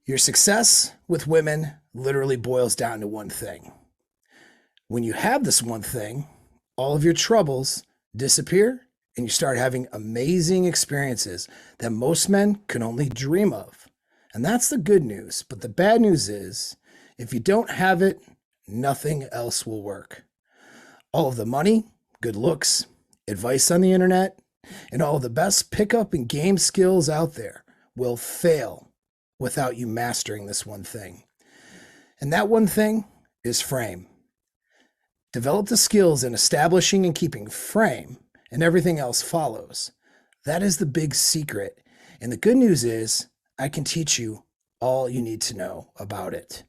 Your success with women literally boils down to one thing. When you have this one thing, all of your troubles disappear and you start having amazing experiences that most men can only dream of. And that's the good news. But the bad news is, if you don't have it, nothing else will work. All of the money, good looks, advice on the internet, and all of the best pickup and game skills out there will fail without you mastering this one thing. And that one thing is frame. Develop the skills in establishing and keeping frame, and everything else follows. That is the big secret. And the good news is, I can teach you all you need to know about it.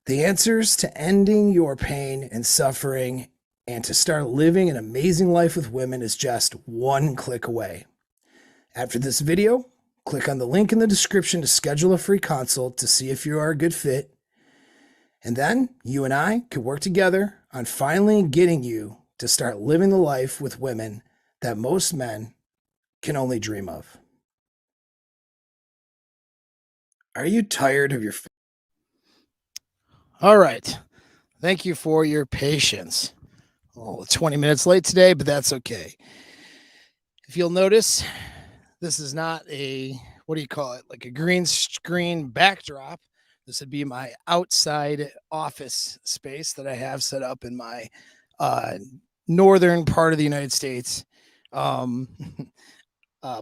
The answers to ending your pain and suffering and to start living an amazing life with women is just one click away. After this video, click on the link in the description to schedule a free consult to see if you are a good fit. And then you and I can work together on finally getting you to start living the life with women that most men can only dream of. Are you tired of your... All right. Thank you for your patience. Well, 20 minutes late today, but that's okay. If you'll notice, this is not a, what do you call it? Like a green screen backdrop. This would be my outside office space that I have set up in my northern part of the United States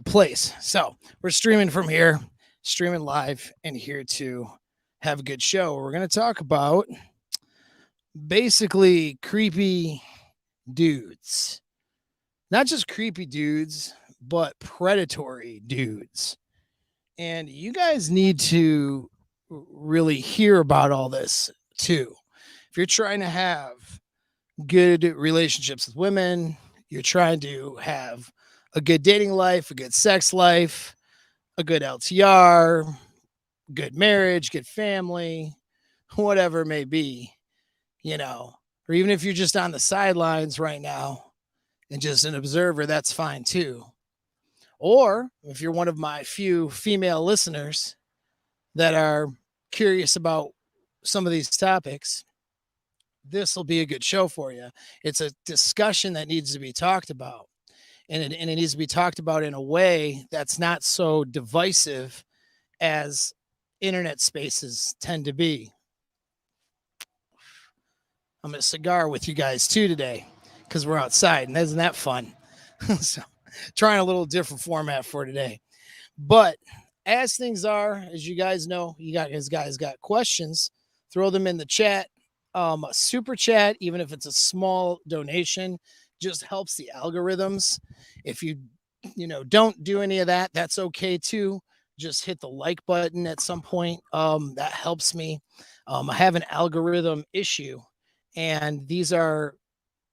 place. So we're streaming from here, streaming live, and here to have a good show. We're going to talk about basically creepy dudes. Not just creepy dudes, but predatory dudes. And you guys need to really hear about all this too. If you're trying to have good relationships with women, you're trying to have a good dating life, a good sex life, a good LTR, good marriage, good family, whatever it may be, or even if you're just on the sidelines right now and just an observer, that's fine too. Or if you're one of my few female listeners that are curious about some of these topics, this will be a good show for you. It's a discussion that needs to be talked about, and it needs to be talked about in a way that's not so divisive as internet spaces tend to be. I'm a cigar with you guys too today because we're outside, and isn't that fun? So trying a little different format for today. But as things are, as you guys know, you guys got questions, throw them in the chat. A super chat, even if it's a small donation, just helps the algorithms. If you don't do any of that, that's okay too. Just hit the like button at some point. That helps me. I have an algorithm issue, and these are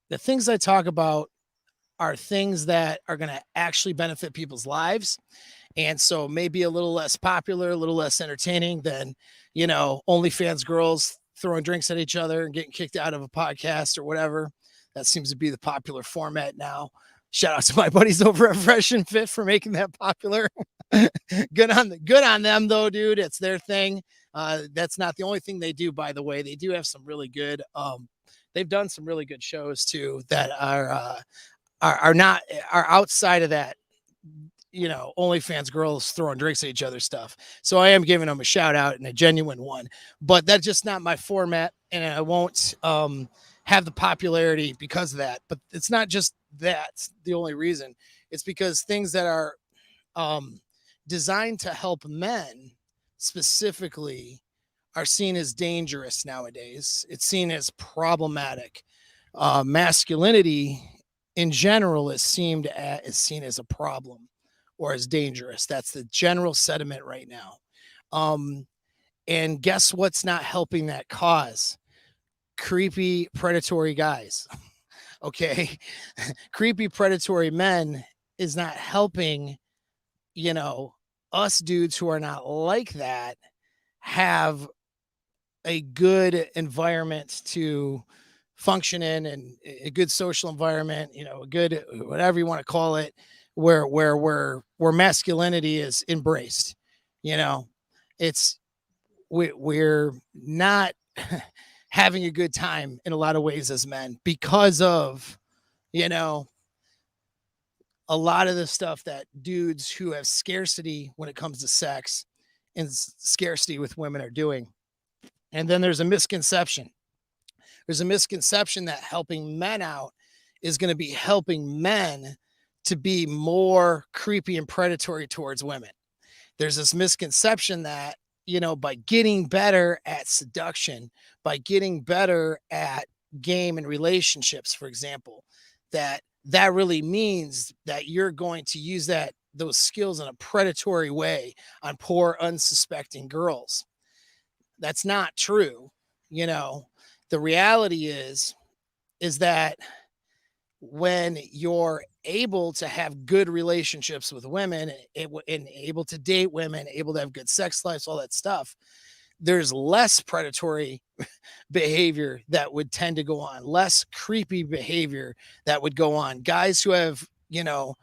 the things I talk about are things that are going to actually benefit people's lives. And so maybe a little less popular, a little less entertaining than, OnlyFans girls throwing drinks at each other and getting kicked out of a podcast or whatever. That seems to be the popular format now. Shout out to my buddies over at Fresh and Fit for making that popular. Good on them though, dude. It's their thing. That's not the only thing they do, by the way. They do have some really good, they've done some really good shows too that are outside of that, OnlyFans girls throwing drinks at each other stuff. So I am giving them a shout out and a genuine one, but that's just not my format. And I won't have the popularity because of that. But it's not just that's the only reason. It's because things that are designed to help men specifically are seen as dangerous nowadays. It's seen as problematic. Masculinity in general is seen as a problem or as dangerous. That's the general sentiment right now. And guess what's not helping that cause? Creepy, predatory guys. Okay. Creepy, predatory men is not helping, us dudes who are not like that have a good environment to function in, and a good social environment, a good, whatever you want to call it, where masculinity is embraced. It's we're not having a good time in a lot of ways as men because of, you know, a lot of the stuff that dudes who have scarcity when it comes to sex and scarcity with women are doing. And then there's a misconception. There's a misconception that helping men out is going to be helping men to be more creepy and predatory towards women. There's this misconception that, you know, by getting better at seduction, by getting better at game and relationships, for example, that really means that you're going to use those skills in a predatory way on poor unsuspecting girls. That's not true. You know, the reality is that when you're able to have good relationships with women and able to date women, able to have good sex lives, all that stuff, there's less predatory behavior that would tend to go on, less creepy behavior that would go on. Guys who have, you know,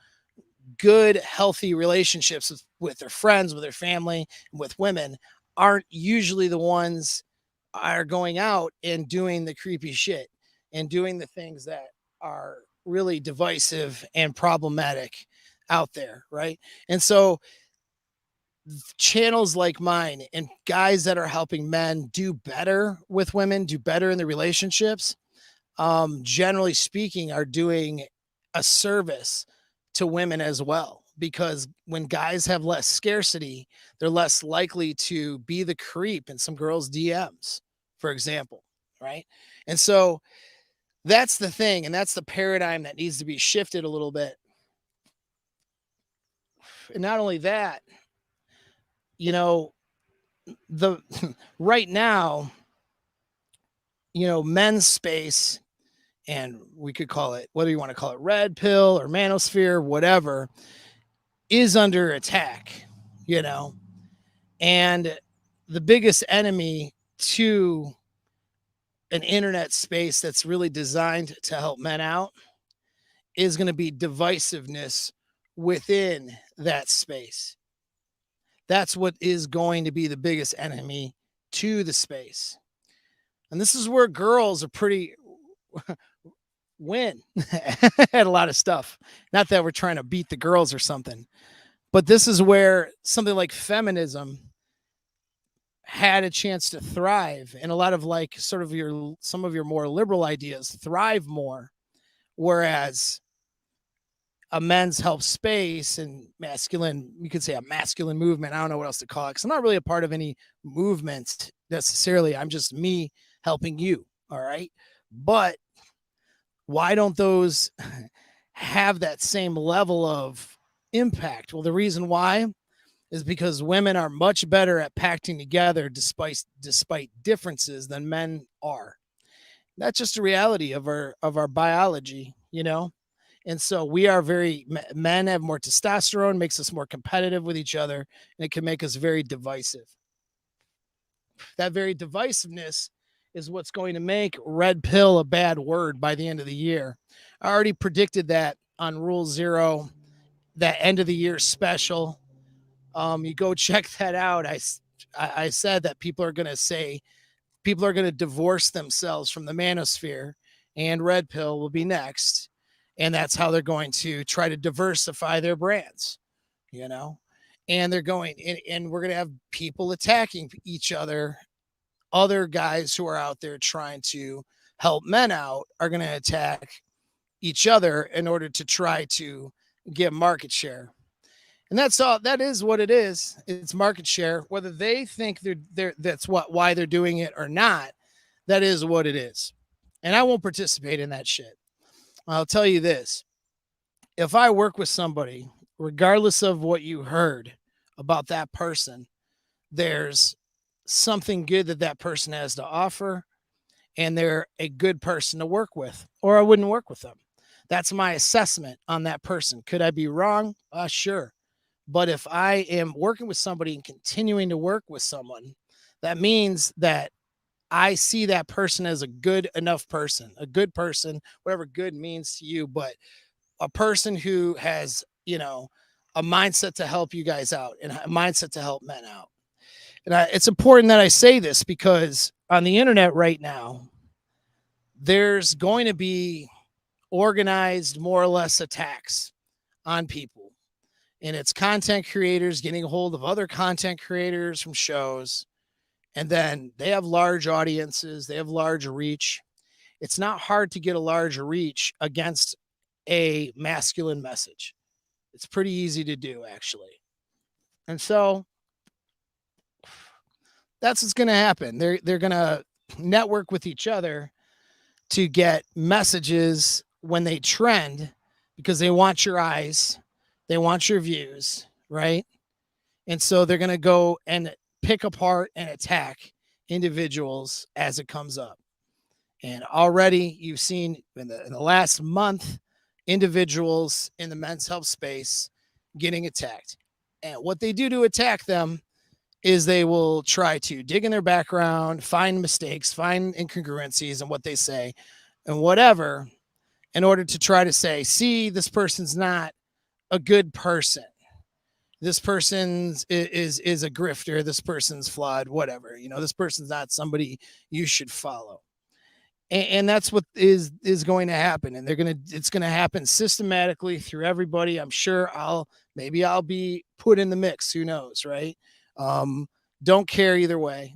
good, healthy relationships with their friends, with their family, with women aren't usually the ones are going out and doing the creepy shit and doing the things that are really divisive and problematic out there, right? And so channels like mine and guys that are helping men do better with women, do better in the relationships, generally speaking, are doing a service to women as well. Because when guys have less scarcity, they're less likely to be the creep in some girls' DMs, for example, right? And so that's the thing, and that's the paradigm that needs to be shifted a little bit. And not only that, you know, the right now, you know, men's space, and we could call it, whether you want to call it red pill or manosphere, whatever, is under attack, you know. And the biggest enemy to an internet space that's really designed to help men out is going to be divisiveness within that space. That's what is going to be the biggest enemy to the space. And this is where girls are pretty win at a lot of stuff. Not that we're trying to beat the girls or something, but this is where something like feminism had a chance to thrive, and a lot of like sort of some of your more liberal ideas thrive more, whereas a men's health space and masculine, you could say a masculine movement, I don't know what else to call it, because I'm not really a part of any movement necessarily. I'm just me helping you, all right? But why don't those have that same level of impact? Well, the reason why is because women are much better at packing together despite differences than men are. That's just a reality of our biology, you know. And so we are men have more testosterone, makes us more competitive with each other, and it can make us very divisive. That very divisiveness is what's going to make red pill a bad word by the end of the year. I already predicted that on Rule Zero, that end of the year special. You go check that out. I said that people are going to divorce themselves from the manosphere, and red pill will be next. And that's how they're going to try to diversify their brands, you know, and they're going and we're going to have people attacking each other. Other guys who are out there trying to help men out are going to attack each other in order to try to get market share. And that's all. That is what it is. It's market share. Whether they think that's why they're doing it or not, that is what it is. And I won't participate in that shit. I'll tell you this. If I work with somebody, regardless of what you heard about that person, there's something good that person has to offer, and they're a good person to work with, or I wouldn't work with them. That's my assessment on that person. Could I be wrong? Sure. But if I am working with somebody and continuing to work with someone, that means that I see that person as a good enough person, a good person, whatever good means to you, but a person who has, you know, a mindset to help you guys out and a mindset to help men out. And it's important that I say this because on the internet right now, there's going to be organized, more or less, attacks on people. And it's content creators getting a hold of other content creators from shows. And then they have large audiences, they have large reach. It's not hard to get a large reach against a masculine message. It's pretty easy to do, actually. And so that's what's going to happen. They're going to network with each other to get messages when they trend because they want your eyes, they want your views, right? And so they're going to go and pick apart and attack individuals as it comes up. And already you've seen in the last month, individuals in the men's health space getting attacked. And what they do to attack them is they will try to dig in their background, find mistakes, find incongruencies in what they say and whatever, in order to try to say, see, this person's not a good person. This person's is a grifter. This person's flawed, whatever. This person's not somebody you should follow. And that's what is going to happen. And it's going to happen systematically through everybody. I'm sure I'll be put in the mix. Who knows, right? Don't care either way.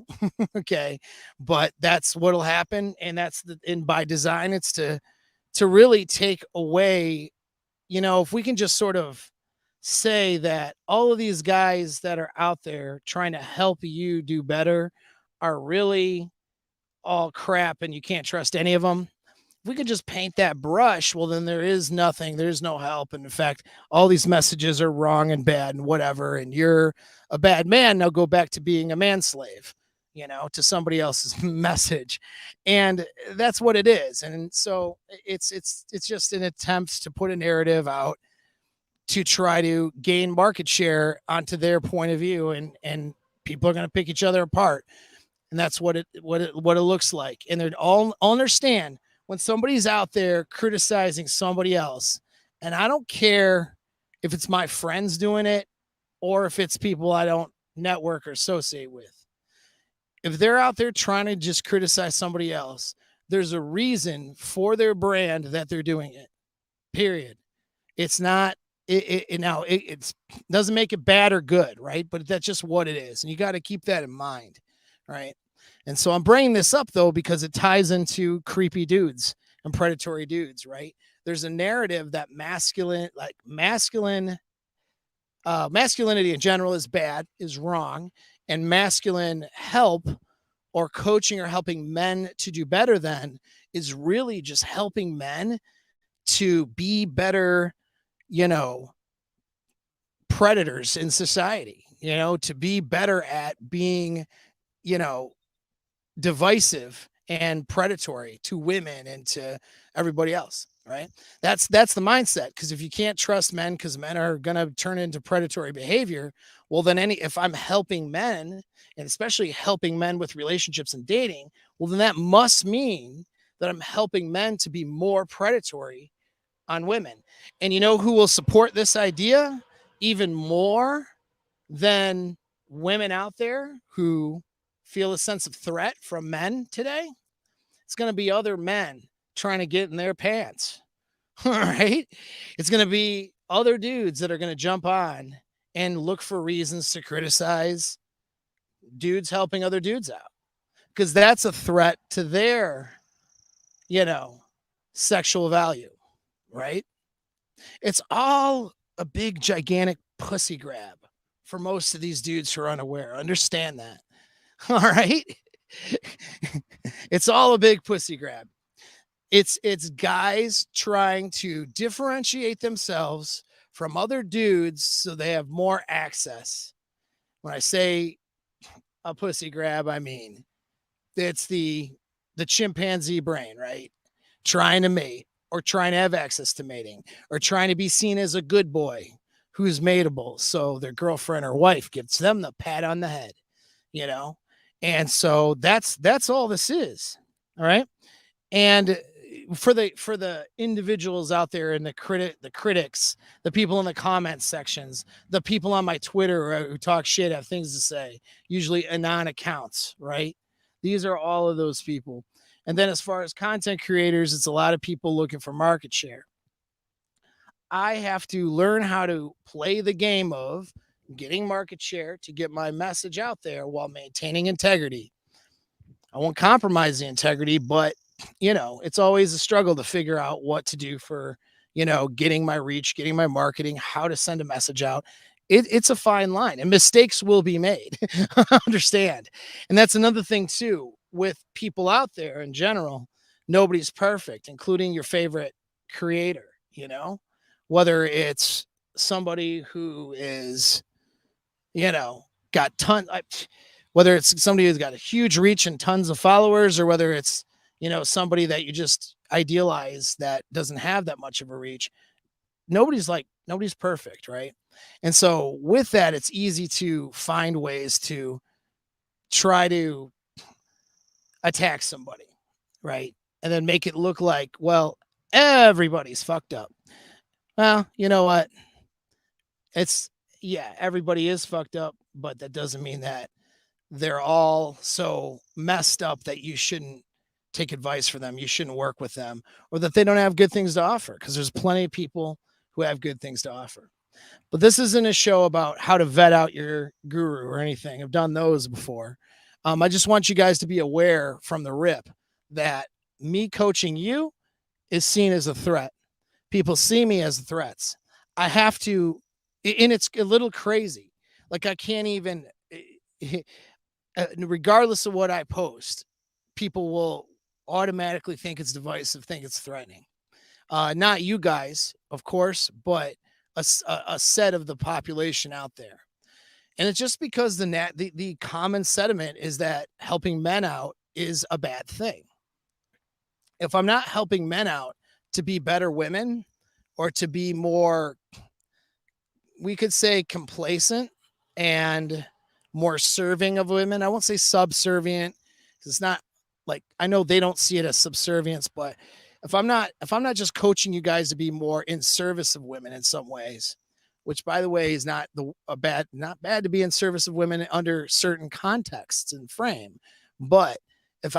Okay. But that's what'll happen. And and by design, it's to really take away, if we can just sort of say that all of these guys that are out there trying to help you do better are really all crap and you can't trust any of them. If we could just paint that brush, well, then there is nothing, there's no help. And in fact, all these messages are wrong and bad and whatever. And you're a bad man. Now go back to being a man slave, to somebody else's message. And that's what it is. And so it's just an attempt to put a narrative out to try to gain market share onto their point of view. And people are going to pick each other apart. And that's what it looks like. And they're all understand when somebody's out there criticizing somebody else. And I don't care if it's my friends doing it or if it's people I don't network or associate with. If they're out there trying to just criticize somebody else, there's a reason for their brand that they're doing it. Period. It's not, it doesn't make it bad or good, right? But that's just what it is. And you got to keep that in mind. Right. And so I'm bringing this up, though, because it ties into creepy dudes and predatory dudes. Right. There's a narrative that masculinity in general is bad, is wrong. And masculine help or coaching or helping men to do better than is really just helping men to be better, predators in society, to be better at being divisive and predatory to women and to everybody else, right? That's the mindset. Because if you can't trust men because men are going to turn into predatory behavior, well, then if I'm helping men, and especially helping men with relationships and dating, well, then that must mean that I'm helping men to be more predatory on women. And who will support this idea even more than women out there who feel a sense of threat from men today? It's going to be other men trying to get in their pants. All right. It's going to be other dudes that are going to jump on and look for reasons to criticize dudes helping other dudes out, because that's a threat to their, sexual value. Right. It's all a big, gigantic pussy grab for most of these dudes who are unaware. Understand that. All right. It's all a big pussy grab. It's guys trying to differentiate themselves from other dudes so they have more access. When I say a pussy grab, I mean it's the chimpanzee brain, right? Trying to mate or trying to have access to mating or trying to be seen as a good boy who's mateable. So their girlfriend or wife gives them the pat on the head, And so that's all this is. All right. And for the individuals out there and the critics, the people in the comment sections, the people on my Twitter who talk shit, have things to say, usually anon accounts, right? These are all of those people. And then as far as content creators, it's a lot of people looking for market share. I have to learn how to play the game of getting market share to get my message out there while maintaining integrity. I won't compromise the integrity, but it's always a struggle to figure out what to do for, getting my reach, getting my marketing, how to send a message out. It's a fine line, and mistakes will be made. Understand. And that's another thing too, with people out there in general. Nobody's perfect, including your favorite creator, whether it's somebody who is, got whether it's somebody who's got a huge reach and tons of followers, or whether it's, somebody that you just idealize that doesn't have that much of a reach. Nobody's perfect, right? And so with that, it's easy to find ways to try to attack somebody, right? And then make it look like, well, everybody's fucked up. Well, you know what? Everybody is fucked up, but that doesn't mean that they're all so messed up that you shouldn't take advice from them, you shouldn't work with them, or that they don't have good things to offer, because there's plenty of people who have good things to offer. But this isn't a show about how to vet out your guru or anything. I've done those before. I just want you guys to be aware from the rip that me coaching you is seen as a threat. People see me as threats. I have to, and it's a little crazy. Like, I can't even, regardless of what I post, people will automatically think it's divisive, think it's threatening. Not you guys, of course, but a set of the population out there. And it's just because the common sentiment is that helping men out is a bad thing. If I'm not helping men out to be better women, or to be more, we could say, complacent and more serving of women, I won't say subservient, because it's not like, I know they don't see it as subservience, but if I'm not just coaching you guys to be more in service of women in some ways, which, by the way, is not bad to be in service of women under certain contexts and frame. But if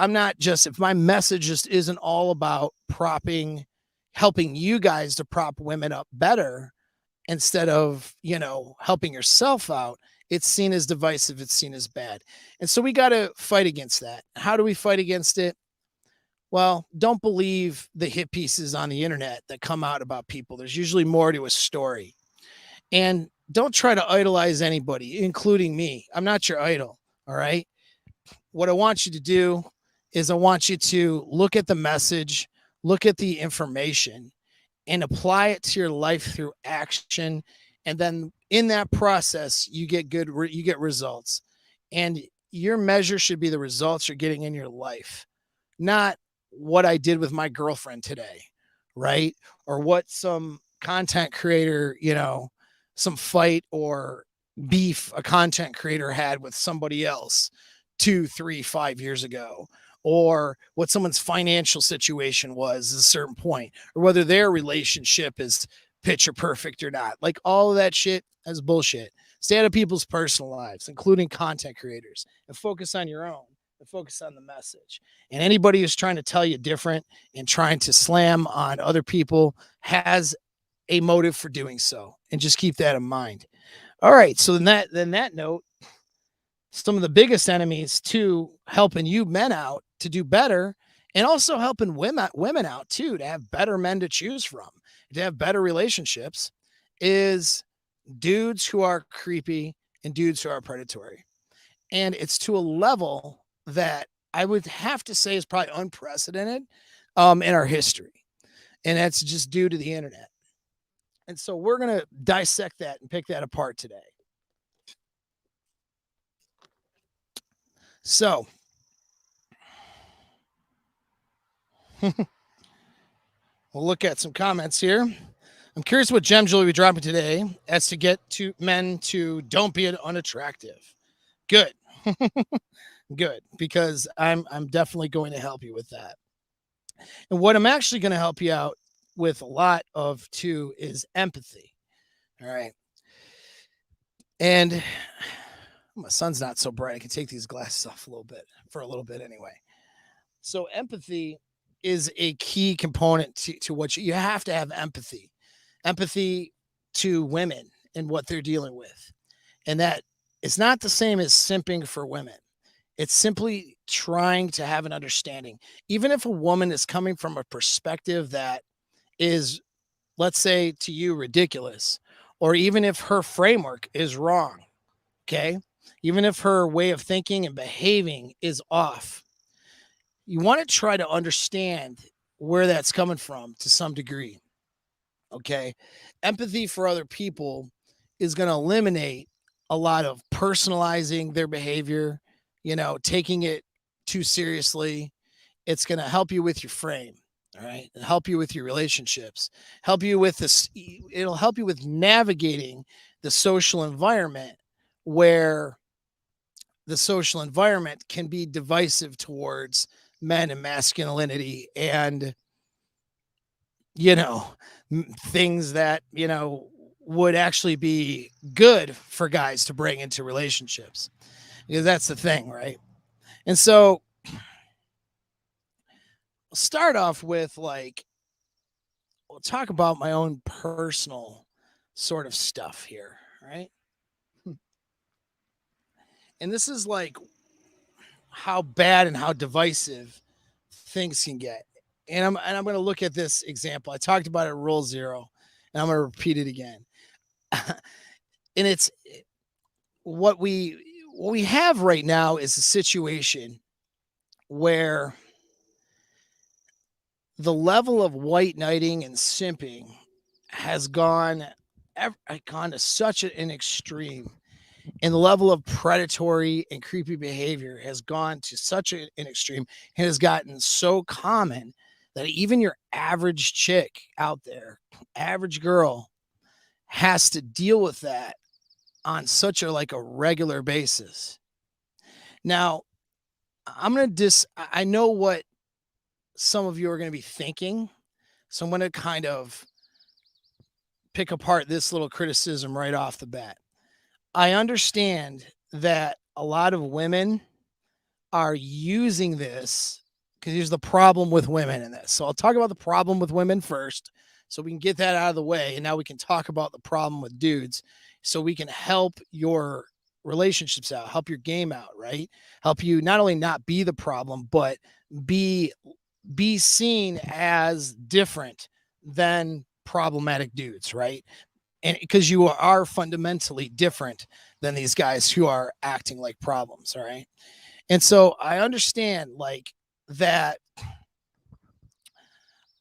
my message just isn't all about helping you guys to prop women up better, instead of, helping yourself out, it's seen as divisive, it's seen as bad. And so we got to fight against that. How do we fight against it? Well, don't believe the hit pieces on the internet that come out about people. There's usually more to a story. And don't try to idolize anybody, including me. I'm not your idol. All right. What I want you to do is I want you to look at the message, look at the information, and apply it to your life through action. And then in that process, you get results. And your measure should be the results you're getting in your life, not what I did with my girlfriend today, right? Or what some content creator, some fight or beef a content creator had with somebody else 2, 3, 5 years ago, or what someone's financial situation was at a certain point, or whether their relationship is picture perfect or not. Like, all of that shit is bullshit. Stay out of people's personal lives, including content creators, and focus on your own, and focus on the message. And anybody who's trying to tell you different and trying to slam on other people has a motive for doing so. And just keep that in mind. All right. So then that note, some of the biggest enemies to helping you men out to do better, and also helping women out too, to have better men to choose from, to have better relationships, is dudes who are creepy and dudes who are predatory. And it's to a level that I would have to say is probably unprecedented in our history. And that's just due to the internet. And so we're going to dissect that and pick that apart today. So we'll look at some comments here. I'm curious what gems you'll be dropping today as to get to men to don't be unattractive. Good. Good, because I'm definitely going to help you with that. And what I'm actually going to help you out with a lot of too is empathy. All right. And my sun's not so bright. I can take these glasses off a little bit anyway. So empathy is a key component to what you have to have empathy to women and what they're dealing with. And that it's not the same as simping for women. It's simply trying to have an understanding. Even if a woman is coming from a perspective that is, let's say to you, ridiculous, or even if her framework is wrong, okay? Even if her way of thinking and behaving is off, you want to try to understand where that's coming from to some degree, okay? Empathy for other people is going to eliminate a lot of personalizing their behavior, taking it too seriously. It's going to help you with your frame. All right. It'll help you with your relationships, help you with this. It'll help you with navigating the social environment where the social environment can be divisive towards men and masculinity and, things that, would actually be good for guys to bring into relationships, because that's the thing. Right. And so I'll start off with we'll talk about my own personal sort of stuff here, right? And this is how bad and how divisive things can get. And I'm going to look at this example. I talked about it at Rule 0, and I'm going to repeat it again. And it's what we have right now is a situation where the level of white knighting and simping has gone to such an extreme, and the level of predatory and creepy behavior has gone to such an extreme and has gotten so common that even your average chick out there, average girl, has to deal with that on such a regular basis. Now, I know what some of you are going to be thinking, so I'm going to kind of pick apart this little criticism right off the bat. I understand that a lot of women are using this, because here's the problem with women in this. So I'll talk about the problem with women first, so we can get that out of the way. And now we can talk about the problem with dudes, so we can help your relationships out, help your game out, right? Help you not only not be the problem, but be seen as different than problematic dudes, right? And because you are fundamentally different than these guys who are acting like problems. All right. And so I understand that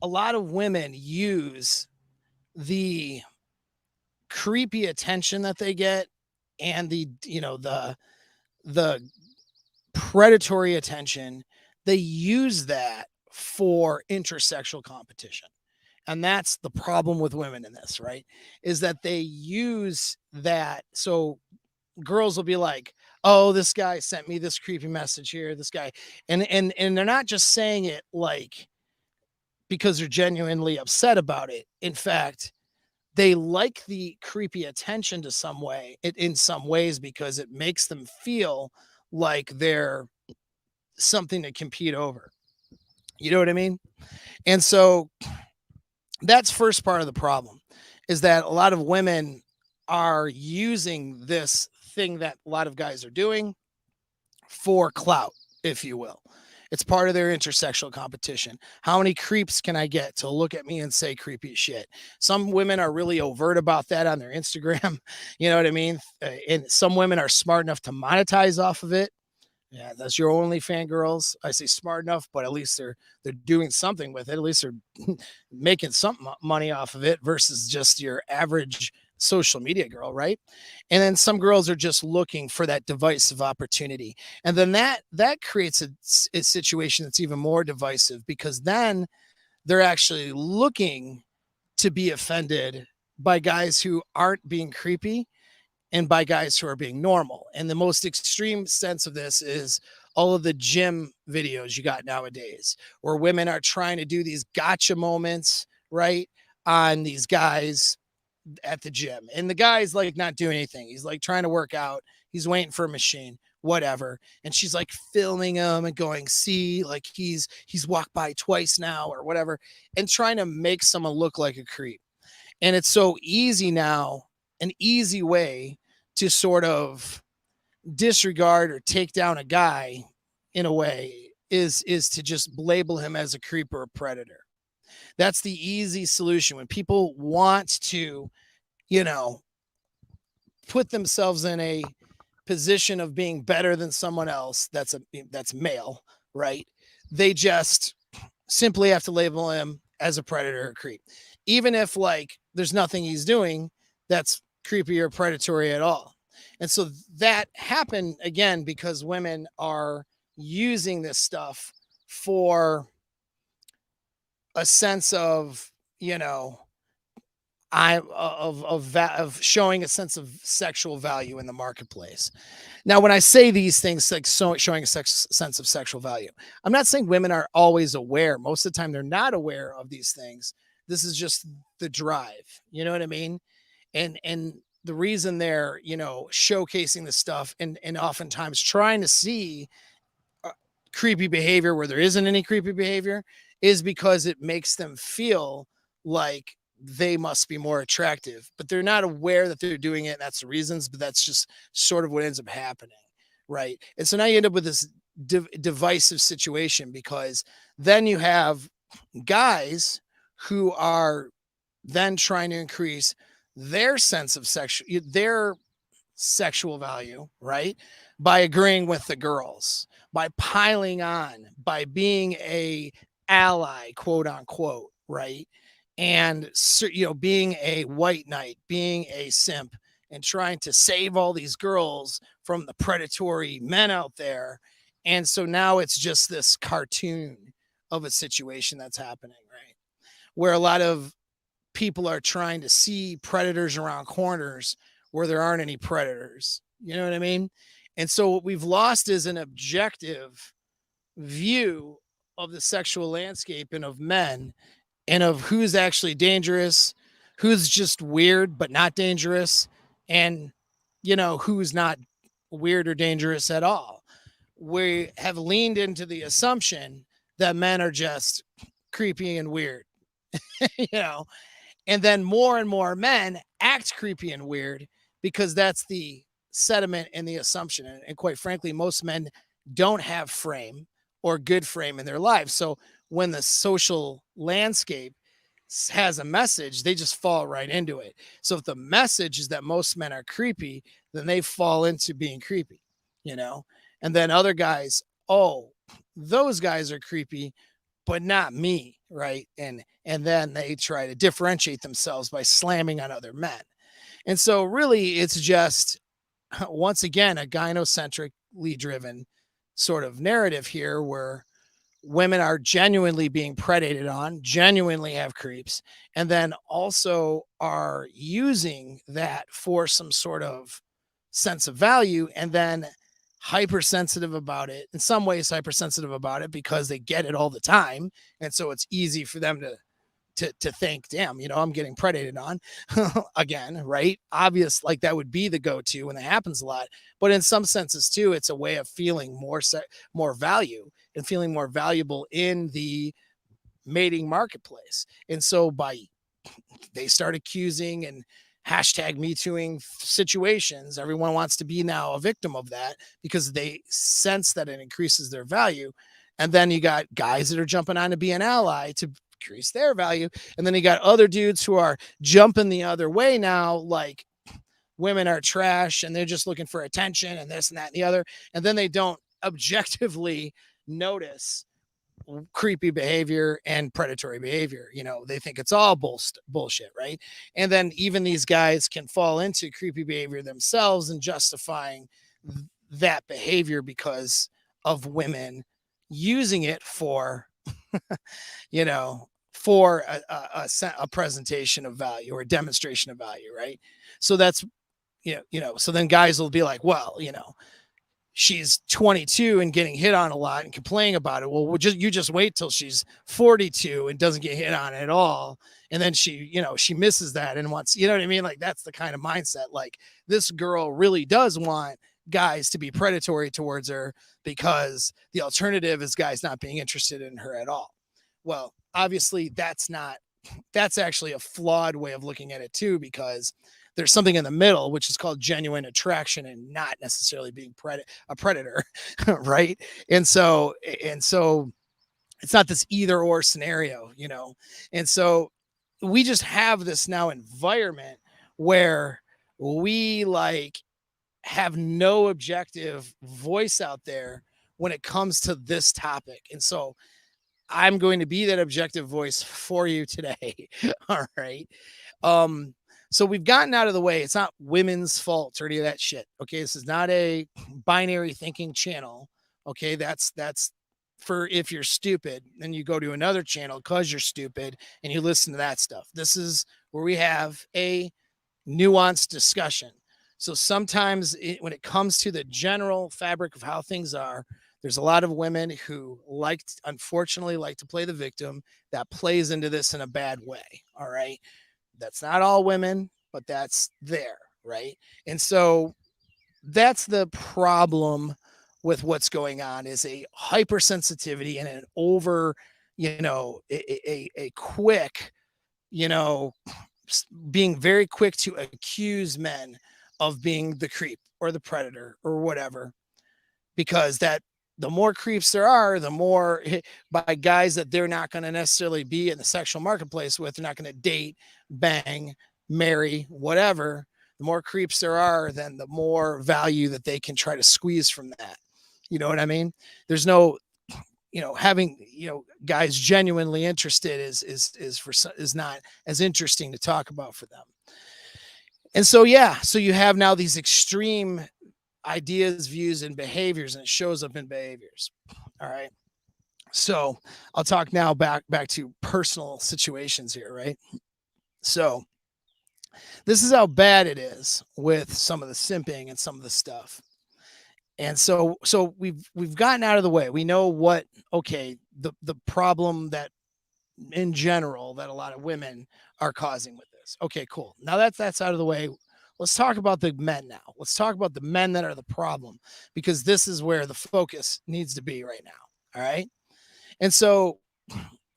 a lot of women use the creepy attention that they get and the predatory attention. They use that for intersexual competition. And that's the problem with women in this, right? Is that they use that. So girls will be like, oh, this guy sent me this creepy message here, this guy. And they're not just saying it because they're genuinely upset about it. In fact, they like the creepy attention in some ways, because it makes them feel like they're something to compete over. You know what I mean? And so that's first part of the problem, is that a lot of women are using this thing that a lot of guys are doing for clout, if you will. It's part of their intersexual competition. How many creeps can I get to look at me and say creepy shit? Some women are really overt about that on their Instagram. You know what I mean? And some women are smart enough to monetize off of it. Yeah, that's your only fan girls. I say smart enough, but at least they're doing something with it. At least they're making some money off of it versus just your average social media girl, right? And then some girls are just looking for that divisive opportunity. And then that creates a situation that's even more divisive, because then they're actually looking to be offended by guys who aren't being creepy, and by guys who are being normal. And the most extreme sense of this is all of the gym videos you got nowadays, where women are trying to do these gotcha moments, right, on these guys at the gym. And the guy's like not doing anything. He's like trying to work out. He's waiting for a machine, whatever. And she's like filming him and going, see, like he's walked by twice now or whatever, and trying to make someone look like a creep. And it's so easy now, an easy way to sort of disregard or take down a guy in a way is to just label him as a creep or a predator. That's the easy solution when people want to, you know, put themselves in a position of being better than someone else that's male, right? They just simply have to label him as a predator or creep. Even if like there's nothing he's doing that's creepy or predatory at all. And so that happened again because women are using this stuff for a sense of, you know, of showing a sense of sexual value in the marketplace. Now, when I say these things, like showing a sense of sexual value, I'm not saying women are always aware. Most of the time, they're not aware of these things. This is just the drive. You know what I mean? And the reason they're, you know, showcasing the stuff and oftentimes trying to see creepy behavior where there isn't any creepy behavior is because it makes them feel like they must be more attractive, but they're not aware that they're doing it. And that's the reasons, but that's just sort of what ends up happening. Right. And so now you end up with this divisive situation because then you have guys who are then trying to increase their sense of their sexual value, right? By agreeing with the girls, by piling on, by being a ally, quote unquote, right? And, you know, being a white knight, being a simp, and trying to save all these girls from the predatory men out there. And so now it's just this cartoon of a situation that's happening, right? Where a lot of people are trying to see predators around corners where there aren't any predators. You know what I mean? And so what we've lost is an objective view of the sexual landscape and of men and of who's actually dangerous, who's just weird but not dangerous, and, you know, who's not weird or dangerous at all. We have leaned into the assumption that men are just creepy and weird, you know, and then more and more men act creepy and weird because that's the sentiment and the assumption. And quite frankly, most men don't have frame or good frame in their lives. So when the social landscape has a message, they just fall right into it. So if the message is that most men are creepy, then they fall into being creepy, you know? And then other guys, oh, those guys are creepy, but not me, right? And then they try to differentiate themselves by slamming on other men. And so really it's just once again a gynocentrically driven sort of narrative here where women are genuinely being predated on, genuinely have creeps, and then also are using that for some sort of sense of value, and then hypersensitive about it. In some ways, hypersensitive about it because they get it all the time, and so it's easy for them to think, damn, you know, I'm getting predated on again, right? Obvious, like that would be the go-to when that happens a lot. But in some senses too, it's a way of feeling more value and feeling more valuable in the mating marketplace. And so they start accusing and hashtag me tooing situations. Everyone wants to be now a victim of that because they sense that it increases their value. And then you got guys that are jumping on to be an ally to increase their value. And then you got other dudes who are jumping the other way now, like women are trash and they're just looking for attention and this and that and the other. And then they don't objectively notice creepy behavior and predatory behavior. You know, they think it's all bullshit, right? And then even these guys can fall into creepy behavior themselves and justifying that behavior because of women using it for you know, for a presentation of value or a demonstration of value, right? So that's, so then guys will be like, well, she's 22 and getting hit on a lot and complaining about it. Well, you just wait till she's 42 and doesn't get hit on at all. And then she misses that and wants, you know what I mean? Like, that's the kind of mindset. Like, this girl really does want guys to be predatory towards her because the alternative is guys not being interested in her at all. Well, obviously that's actually a flawed way of looking at it too, because there's something in the middle, which is called genuine attraction and not necessarily being a predator. Right. And so it's not this either or scenario, and so we just have this now environment where we like have no objective voice out there when it comes to this topic. And so I'm going to be that objective voice for you today. All right. So we've gotten out of the way. It's not women's fault or any of that shit. Okay. This is not a binary thinking channel. Okay. That's for if you're stupid, then you go to another channel because you're stupid and you listen to that stuff. This is where we have a nuanced discussion. So sometimes when it comes to the general fabric of how things are, there's a lot of women who unfortunately like to play the victim. That plays into this in a bad way. All right. That's not all women, but that's there. Right. And so that's the problem with what's going on, is a hypersensitivity and an over, a quick, being very quick to accuse men of being the creep or the predator or whatever, because the more creeps there are, the more by guys that they're not going to necessarily be in the sexual marketplace with, they're not going to date, bang, marry, whatever. The more creeps there are, then the more value that they can try to squeeze from that. You know what I mean? There's no, having, guys genuinely interested is not as interesting to talk about for them. And so, so you have now these extreme ideas, views, and behaviors, and it shows up in behaviors. All right. So I'll talk now back to personal situations here, right? So this is how bad it is with some of the simping and some of the stuff. And so we've gotten out of the way. We know the problem that in general that a lot of women are causing with this. Okay, cool. Now that's out of the way. Let's talk about the men now. Let's talk about the men that are the problem, because this is where the focus needs to be right now. All right. And so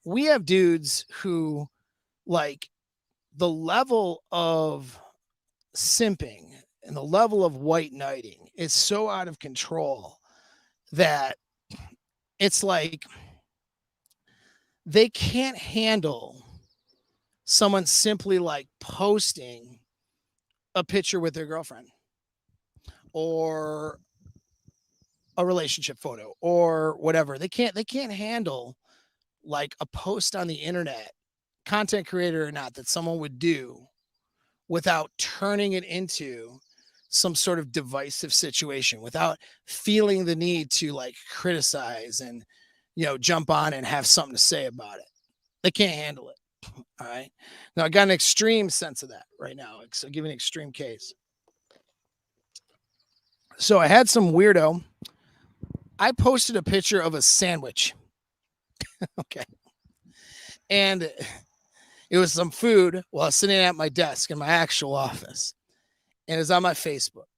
we have dudes who, like, the level of simping and the level of white knighting is so out of control that it's like they can't handle someone simply like posting a picture with their girlfriend or a relationship photo or whatever. They can't handle like a post on the internet, content creator or not, that someone would do without turning it into some sort of divisive situation, without feeling the need to like criticize and, jump on and have something to say about it. They can't handle it. All right. Now I got an extreme sense of that right now. So I'll give an extreme case. So I had some weirdo. I posted a picture of a sandwich. Okay. And it was some food while I was sitting at my desk in my actual office. And it was on my Facebook.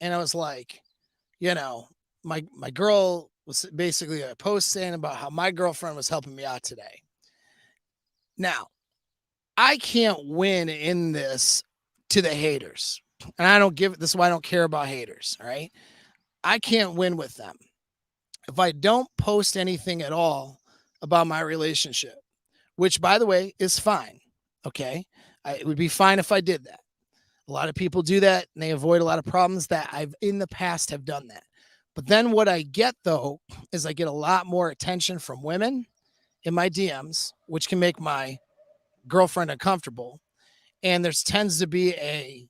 And I was like, my girl was basically a post saying about how my girlfriend was helping me out today. Now, I can't win in this to the haters. And this is why I don't care about haters. All right. I can't win with them. If I don't post anything at all about my relationship, which, by the way, is fine. Okay. It would be fine if I did that. A lot of people do that and they avoid a lot of problems that I've in the past have done that. But then what I get, though, is I get a lot more attention from women in my DMs, which can make my girlfriend uncomfortable. And there tends to be a,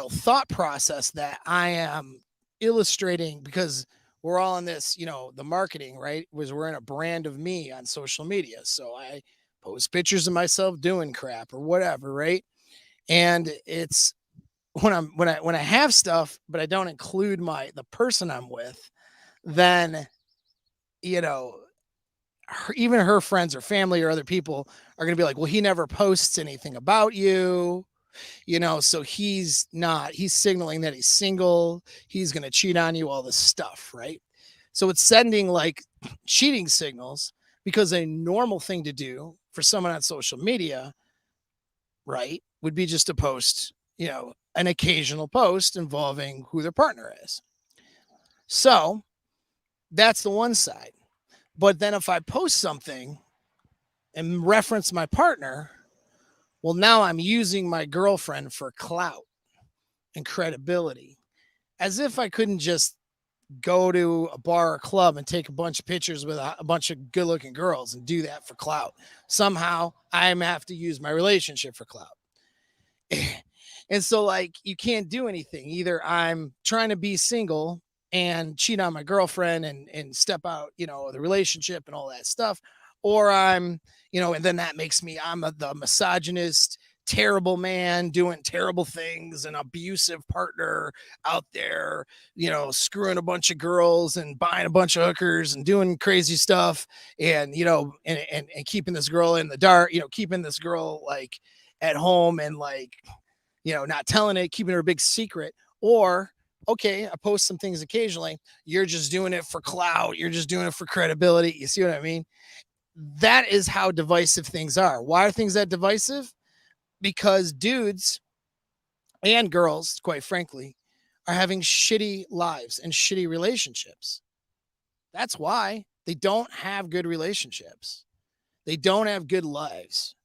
thought process that I am illustrating, because we're all in this, the marketing, right? We're in a brand of me on social media. So I post pictures of myself doing crap or whatever, right? And it's when I have stuff, but I don't include the person I'm with, then even her friends or family or other people are going to be like, well, he never posts anything about you, so he's signaling that he's single. He's going to cheat on you, all this stuff, right? So it's sending like cheating signals, because a normal thing to do for someone on social media, right, would be just to post, an occasional post involving who their partner is. So that's the one side. But then if I post something and reference my partner, well, now I'm using my girlfriend for clout and credibility, as if I couldn't just go to a bar or club and take a bunch of pictures with a bunch of good looking girls and do that for clout. Somehow I have to use my relationship for clout. And so, like, you can't do anything. Either I'm trying to be single and cheat on my girlfriend and step out, the relationship and all that stuff, or I'm, and then that makes me, the misogynist, terrible man doing terrible things, an abusive partner out there, screwing a bunch of girls and buying a bunch of hookers and doing crazy stuff, and and keeping this girl in the dark, keeping this girl like at home and like, not telling it, keeping her a big secret. Or, okay, I post some things occasionally. You're just doing it for clout. You're just doing it for credibility. You see what I mean? That is how divisive things are. Why are things that divisive? Because dudes and girls, quite frankly, are having shitty lives and shitty relationships. That's why they don't have good relationships. They don't have good lives.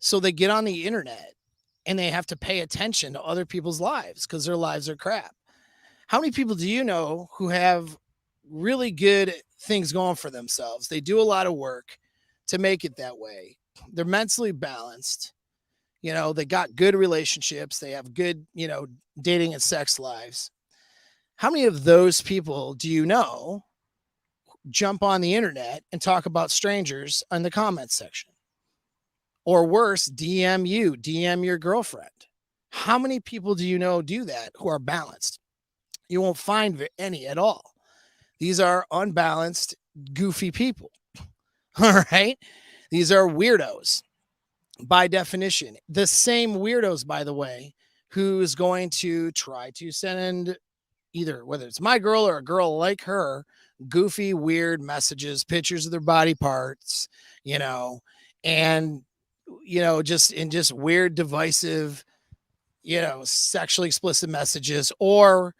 So they get on the internet and they have to pay attention to other people's lives because their lives are crap. How many people do you know who have really good things going for themselves? They do a lot of work to make it that way. They're mentally balanced. They got good relationships. They have good, dating and sex lives. How many of those people do you know jump on the internet and talk about strangers in the comments section? Or worse, DM your girlfriend. How many people do you know do that who are balanced? You won't find any at all. These are unbalanced, goofy people. All right. These are weirdos by definition. The same weirdos, by the way, who's going to try to send either, whether it's my girl or a girl like her, goofy, weird messages, pictures of their body parts, and just weird, divisive, sexually explicit messages, or,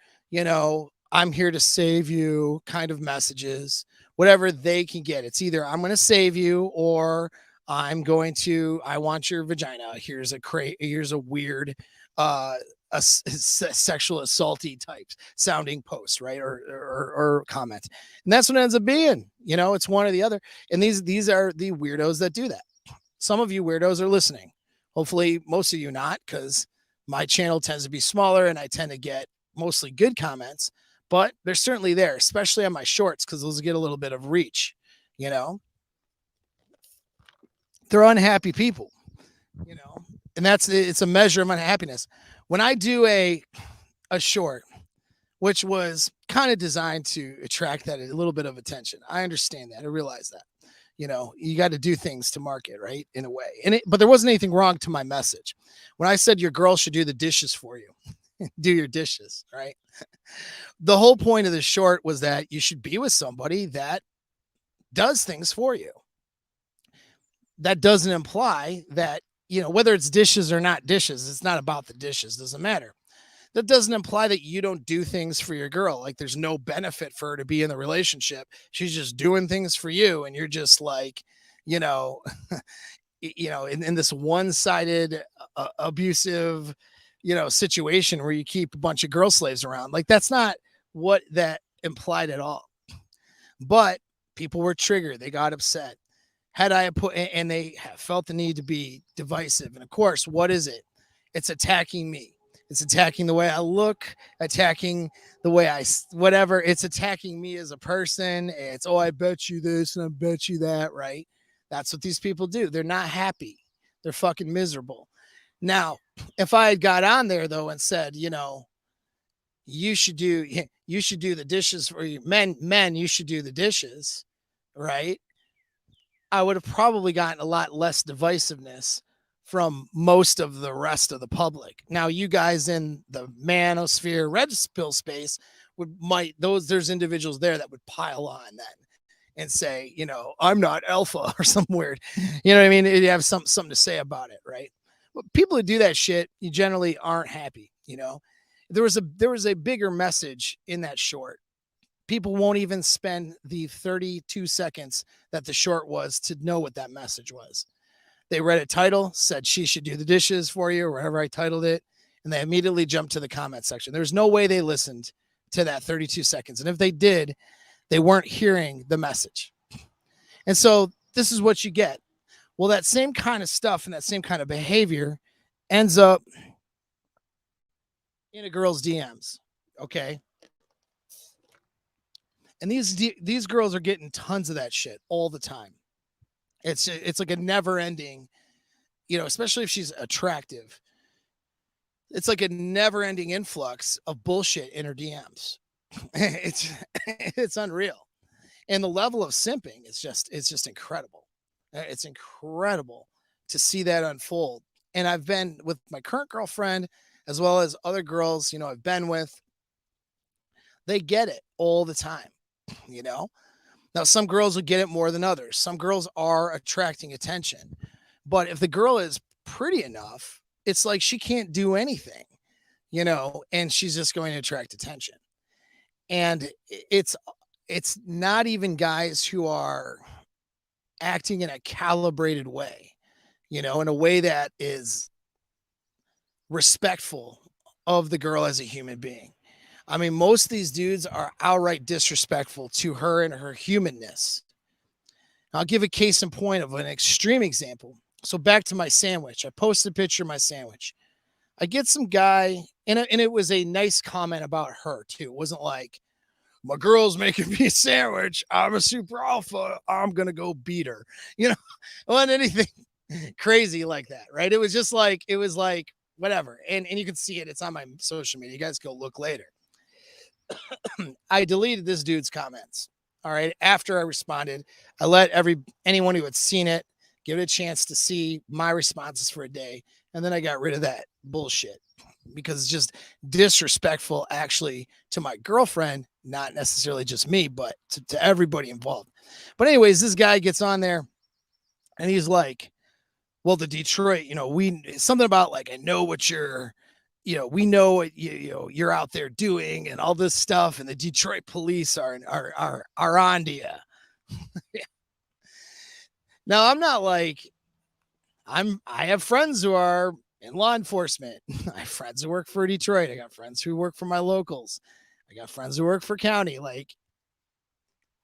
I'm here to save you kind of messages, whatever they can get. It's either I'm going to save you, or I want your vagina. Here's a weird, a sexual assaulty type sounding post, right? Or comment. And that's what it ends up being, it's one or the other. And these are the weirdos that do that. Some of you weirdos are listening. Hopefully most of you not, because my channel tends to be smaller and I tend to get mostly good comments, but they're certainly there, especially on my shorts, because those get a little bit of reach. They're unhappy people, and it's a measure of unhappiness. When I do a short, which was kind of designed to attract that a little bit of attention, I understand that. I realize that. You got to do things to market, right? In a way. But there wasn't anything wrong to my message. When I said your girl should do the dishes for you, do your dishes, right? The whole point of the short was that you should be with somebody that does things for you. That doesn't imply that, whether it's dishes or not dishes, it's not about the dishes, doesn't matter. That doesn't imply that you don't do things for your girl. Like, there's no benefit for her to be in the relationship. She's just doing things for you. And you're just like, in this one-sided abusive, situation where you keep a bunch of girl slaves around. Like, that's not what that implied at all. But people were triggered. They got upset. Had I put, and they felt the need to be divisive. And of course, what is it? It's attacking me. It's attacking the way I look, attacking the way whatever. It's attacking me as a person. It's, I bet you this and I bet you that, right? That's what these people do. They're not happy. They're fucking miserable. Now, if I had got on there though and said, you should do the dishes for you, men, you should do the dishes, right? I would have probably gotten a lot less divisiveness from most of the rest of the public. Now, you guys in the manosphere red pill space there's individuals there that would pile on then and say, I'm not alpha or some weird, what I mean? You have something to say about it, right? But people who do that shit, you generally aren't happy. There was a bigger message in that short. People won't even spend the 32 seconds that the short was to know what that message was. They read a title, said she should do the dishes for you, or wherever I titled it, and they immediately jumped to the comment section. There's no way they listened to that 32 seconds. And if they did, they weren't hearing the message. And so this is what you get. Well, that same kind of stuff and that same kind of behavior ends up in a girl's DMs. Okay. And these girls are getting tons of that shit all the time. It's like a never ending, especially if she's attractive. It's like a never ending influx of bullshit in her DMs. It's unreal. And the level of simping it's just incredible. It's incredible to see that unfold. And I've been with my current girlfriend as well as other girls, I've been with. They get it all the time, Now, some girls will get it more than others. Some girls are attracting attention. But if the girl is pretty enough, it's like she can't do anything, and she's just going to attract attention. And it's not even guys who are acting in a calibrated way, in a way that is respectful of the girl as a human being. I mean, most of these dudes are outright disrespectful to her and her humanness. I'll give a case in point of an extreme example. So back to my sandwich. I posted a picture of my sandwich. I get some guy, and it was a nice comment about her too. It wasn't like, my girl's making me a sandwich, I'm a super alpha, I'm going to go beat her. It wasn't anything crazy like that, right? It was like whatever. And you can see it. It's on my social media. You guys go look later. I deleted this dude's comments. All right. After I responded, I let anyone who had seen it give it a chance to see my responses for a day. And then I got rid of that bullshit because it's just disrespectful actually to my girlfriend, not necessarily just me, but to everybody involved. But anyways, this guy gets on there and he's like, well, the Detroit, something about like, I know what you're, we know what you're out there doing and all this stuff. And the Detroit police are on to you. Now, I'm not like, I have friends who are in law enforcement. I have friends who work for Detroit. I got friends who work for my locals. I got friends who work for county. Like,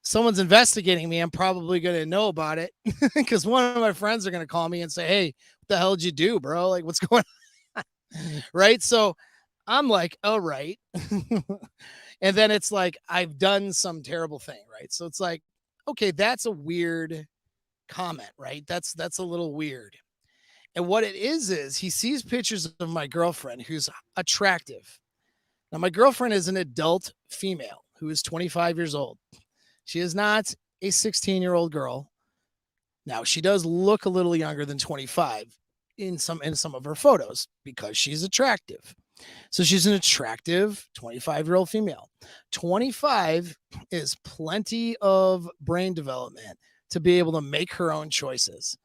someone's investigating me, I'm probably going to know about it because one of my friends are going to call me and say, hey, what the hell did you do, bro? Like, what's going on? Right. So I'm like, all right. And then it's like, I've done some terrible thing. Right. So it's like, okay, that's a weird comment, right? That's a little weird. And what it is he sees pictures of my girlfriend who's attractive. Now, my girlfriend is an adult female who is 25 years old. She is not a 16-year-old girl. Now, she does look a little younger than 25 in some of her photos because she's attractive. So she's an attractive 25-year-old female. 25 is plenty of brain development to be able to make her own choices.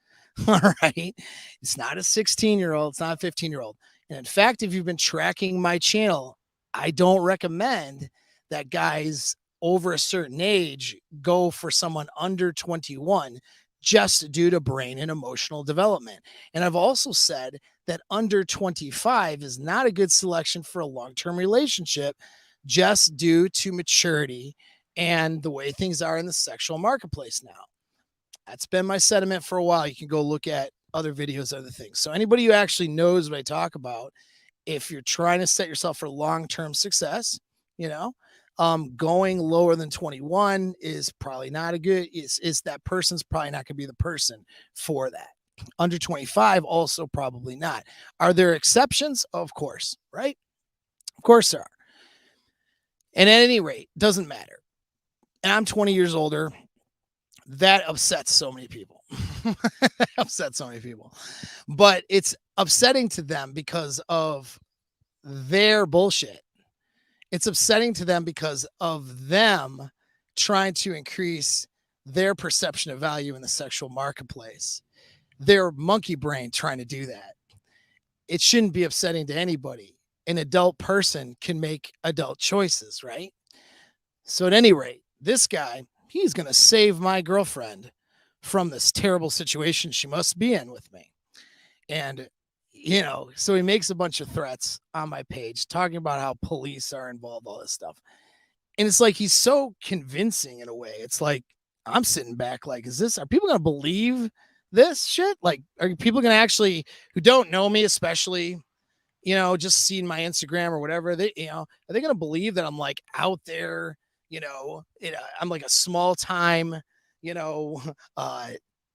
All right. It's not a 16-year-old. It's not a 15-year-old. And in fact, if you've been tracking my channel, I don't recommend that guys over a certain age go for someone under 21 just due to brain and emotional development. And I've also said that under 25 is not a good selection for a long-term relationship just due to maturity and the way things are in the sexual marketplace now. That's been my sentiment for a while. You can go look at other videos, other things. So anybody who actually knows what I talk about, if you're trying to set yourself for long-term success, going lower than 21 is probably not a good, is that person's probably not going to be the person for that. Under 25, also probably not. Are there exceptions? Of course, right? Of course there are. And at any rate, doesn't matter. And I'm 20 years older. That upsets so many people. Upsets so many people. But it's upsetting to them because of their bullshit. It's upsetting to them because of them trying to increase their perception of value in the sexual marketplace. Their monkey brain trying to do that. It shouldn't be upsetting to anybody. An adult person can make adult choices, right? So at any rate, this guy, he's going to save my girlfriend from this terrible situation she must be in with me. And, so he makes a bunch of threats on my page talking about how police are involved, all this stuff. And it's like, he's so convincing in a way. It's like, I'm sitting back like, are people going to believe this shit? Like, are people going to actually, who don't know me, especially, just seeing my Instagram or whatever, are they going to believe that I'm like out there, I'm like a small time,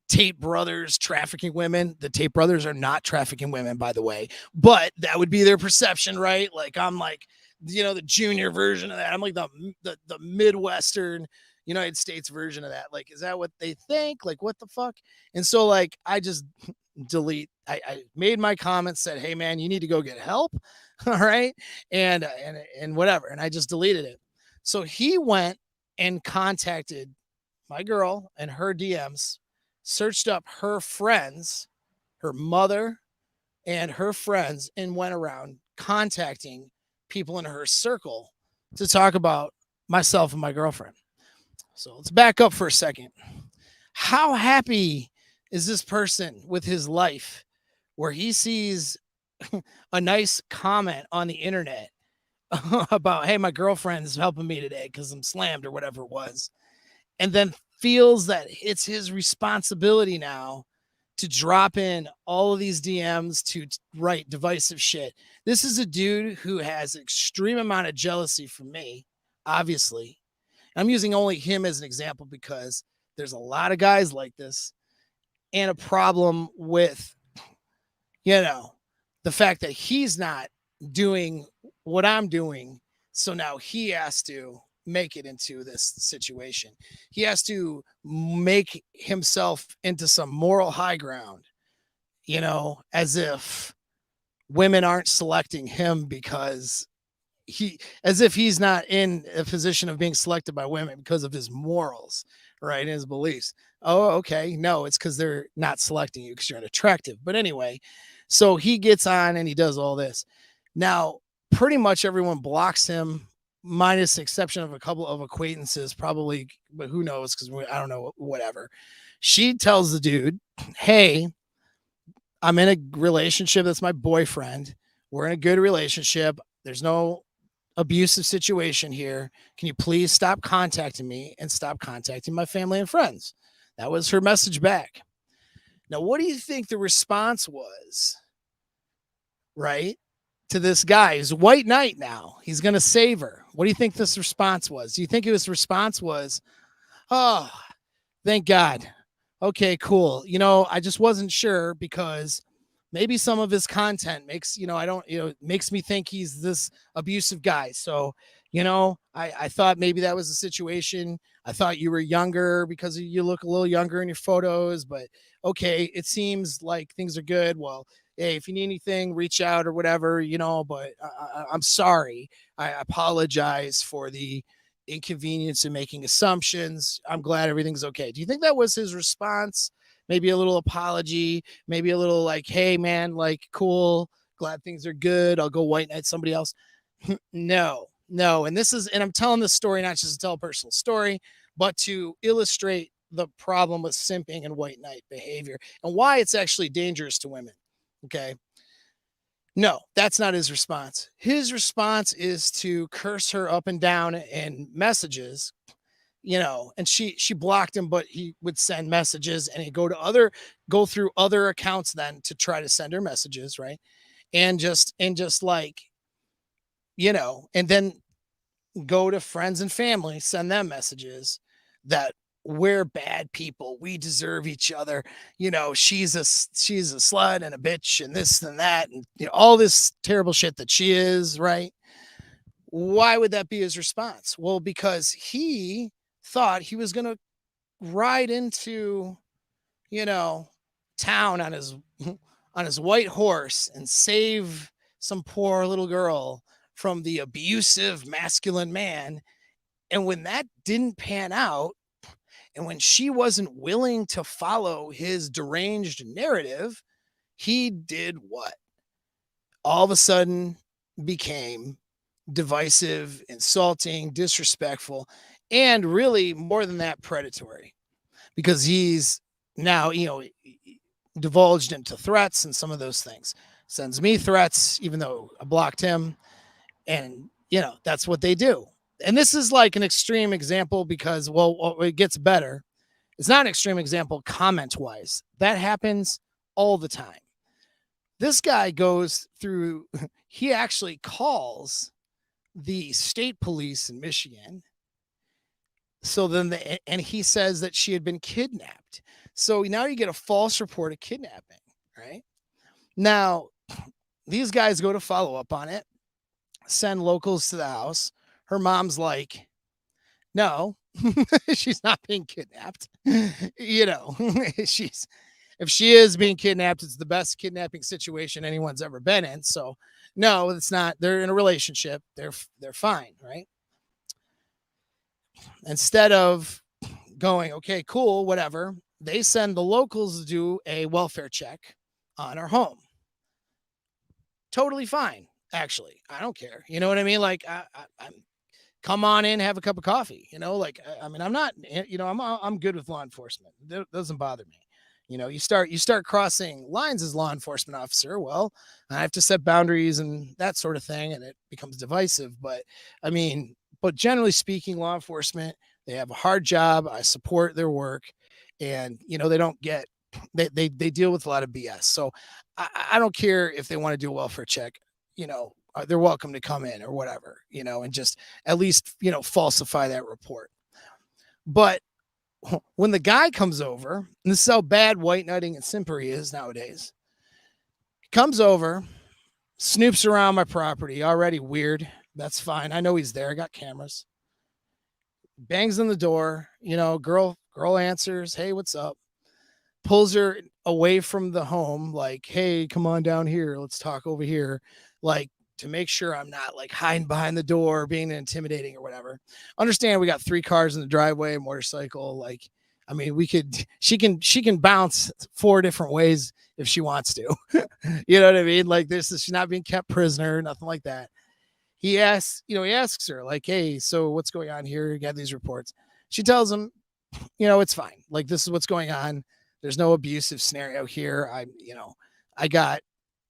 Tate brothers trafficking women. The Tate brothers are not trafficking women, by the way, but that would be their perception, right? Like I'm like, the junior version of that. I'm like the Midwestern United States version of that. Like, is that what they think? Like, what the fuck? And so like, I just delete. I made my comments, said, hey man, you need to go get help. All right. And whatever. And I just deleted it. So he went and contacted my girl and her DMs, searched up her friends, her mother and her friends, and went around contacting people in her circle to talk about myself and my girlfriend. So let's back up for a second. How happy is this person with his life where he sees a nice comment on the internet about, hey, my girlfriend's helping me today because I'm slammed or whatever it was, and then feels that it's his responsibility now to drop in all of these DMs to write divisive shit. This is a dude who has extreme amount of jealousy from me, obviously. I'm using only him as an example because there's a lot of guys like this, and a problem with, the fact that he's not doing what I'm doing. So now he has to make it into this situation. He has to make himself into some moral high ground, as if women aren't selecting him because as if he's not in a position of being selected by women because of his morals, right? And his beliefs. Oh, okay. No, it's because they're not selecting you because you're unattractive. But anyway, so he gets on and he does all this. Now, pretty much everyone blocks him, minus the exception of a couple of acquaintances, probably, but who knows? Because I don't know, whatever. She tells the dude, hey, I'm in a relationship. That's my boyfriend. We're in a good relationship. There's no abusive situation here. Can you please stop contacting me and stop contacting my family and friends? That was her message back. Now, what do you think the response was, right, to this guy? He's white knight now. He's going to save her. What do you think this response was? Do you think his response was, oh, thank God. Okay, cool. I just wasn't sure because maybe some of his content makes, makes me think he's this abusive guy. So, I thought maybe that was the situation. I thought you were younger because you look a little younger in your photos, but okay, it seems like things are good. Well, hey, if you need anything, reach out or whatever, but I'm sorry. I apologize for the inconvenience in making assumptions. I'm glad everything's okay. Do you think that was his response? Maybe a little apology, maybe a little like, hey man, like cool, glad things are good. I'll go white knight somebody else. No. And I'm telling this story, not just to tell a personal story, but to illustrate the problem with simping and white knight behavior and why it's actually dangerous to women. Okay. No, that's not his response. His response is to curse her up and down in messages, and she blocked him, but he would send messages and he'd go through other accounts then to try to send her messages. Right. And just like, and then go to friends and family, send them messages that we're bad people. We deserve each other. You know, she's a slut and a bitch and this and that and all this terrible shit that she is, right? Why would that be his response? Well, because he thought he was going to ride into, you know, town on his on his white horse and save some poor little girl from the abusive masculine man. And when that didn't pan out, and when she wasn't willing to follow his deranged narrative, he did what? All of a sudden became divisive, insulting, disrespectful, and really more than that, predatory, because he's now, divulged into threats and some of those things. Sends me threats, even though I blocked him. And, that's what they do. And this is like an extreme example because, well, it gets better. It's not an extreme example comment wise. That happens all the time. This guy goes through, he actually calls the state police in Michigan. So then, and he says that she had been kidnapped. So now you get a false report of kidnapping, right? Now, these guys go to follow up on it, send locals to the house. Her mom's like, no, she's not being kidnapped. If she is being kidnapped, it's the best kidnapping situation anyone's ever been in. So no, it's not. They're in a relationship. They're fine, right? Instead of going, okay, cool, whatever, they send the locals to do a welfare check on her home. Totally fine, actually. I don't care. You know what I mean? Like, I'm come on in, have a cup of coffee. I'm not. I'm good with law enforcement. It doesn't bother me. You start crossing lines as law enforcement officer. Well, I have to set boundaries and that sort of thing, and it becomes divisive. But generally speaking, law enforcement, they have a hard job. I support their work, and they don't get they deal with a lot of BS. So I don't care if they want to do a welfare check. They're welcome to come in or whatever. And just at least falsify that report. But when the guy comes over, and this is how bad white knighting and simpery is nowadays, he comes over, snoops around my property, already weird. That's fine. I know he's there. I got cameras. Bangs on the door. Girl answers, hey, what's up? Pulls her away from the home, like, hey, come on down here. Let's talk over here. Like, to make sure I'm not like hiding behind the door, being intimidating or whatever. Understand we got 3 cars in the driveway, motorcycle. Like, she can bounce 4 different ways if she wants to. You know what I mean? Like, she's not being kept prisoner, nothing like that. He asks her like, hey, so what's going on here? You got these reports. She tells him, it's fine. Like, this is what's going on. There's no abusive scenario here.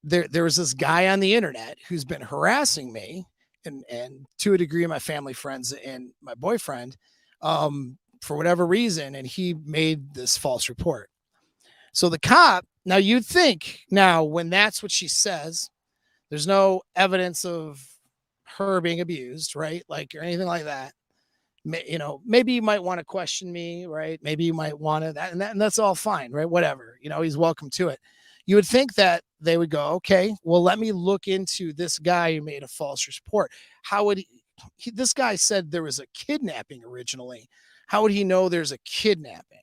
There was this guy on the internet who's been harassing me and to a degree my family, friends, and my boyfriend, for whatever reason. And he made this false report. So the cop, now you'd think when that's what she says, there's no evidence of her being abused, right? Like, or anything like that. Maybe you might want to question me, right? Maybe you might want to and that's all fine, right? Whatever, he's welcome to it. You would think that they would go, okay, well, let me look into this guy who made a false report. How would this guy said there was a kidnapping originally. How would he know there's a kidnapping,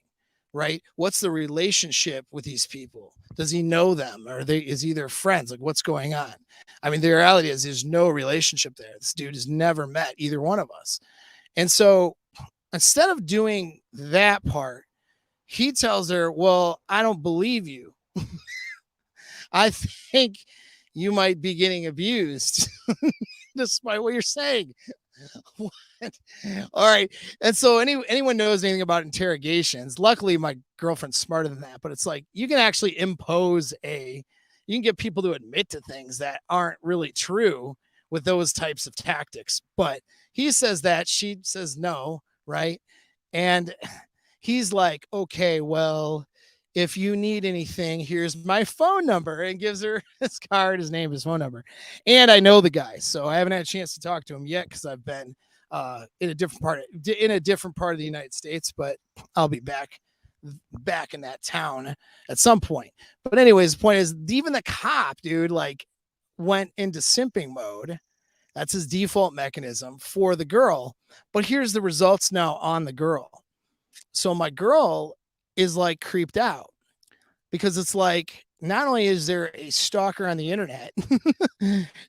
right? What's the relationship with these people? Does he know them? Or is he their friends? Like, what's going on? The reality is there's no relationship there. This dude has never met either one of us. And so instead of doing that part, he tells her, well, I don't believe you. I think you might be getting abused despite what you're saying. What? All right. And so anyone knows anything about interrogations, luckily my girlfriend's smarter than that, but it's like, you can actually impose you can get people to admit to things that aren't really true with those types of tactics. But he says that, she says no, right? And he's like, okay, well, if you need anything, here's my phone number, and gives her his card, his name, his phone number. And I know the guy, so I haven't had a chance to talk to him yet because I've been in a different part of the United States, but I'll be back in that town at some point. But anyways, the point is, even the cop, dude, like went into simping mode. That's his default mechanism for the girl. But here's the results now on the girl. So my girl is like creeped out because it's like, not only is there a stalker on the internet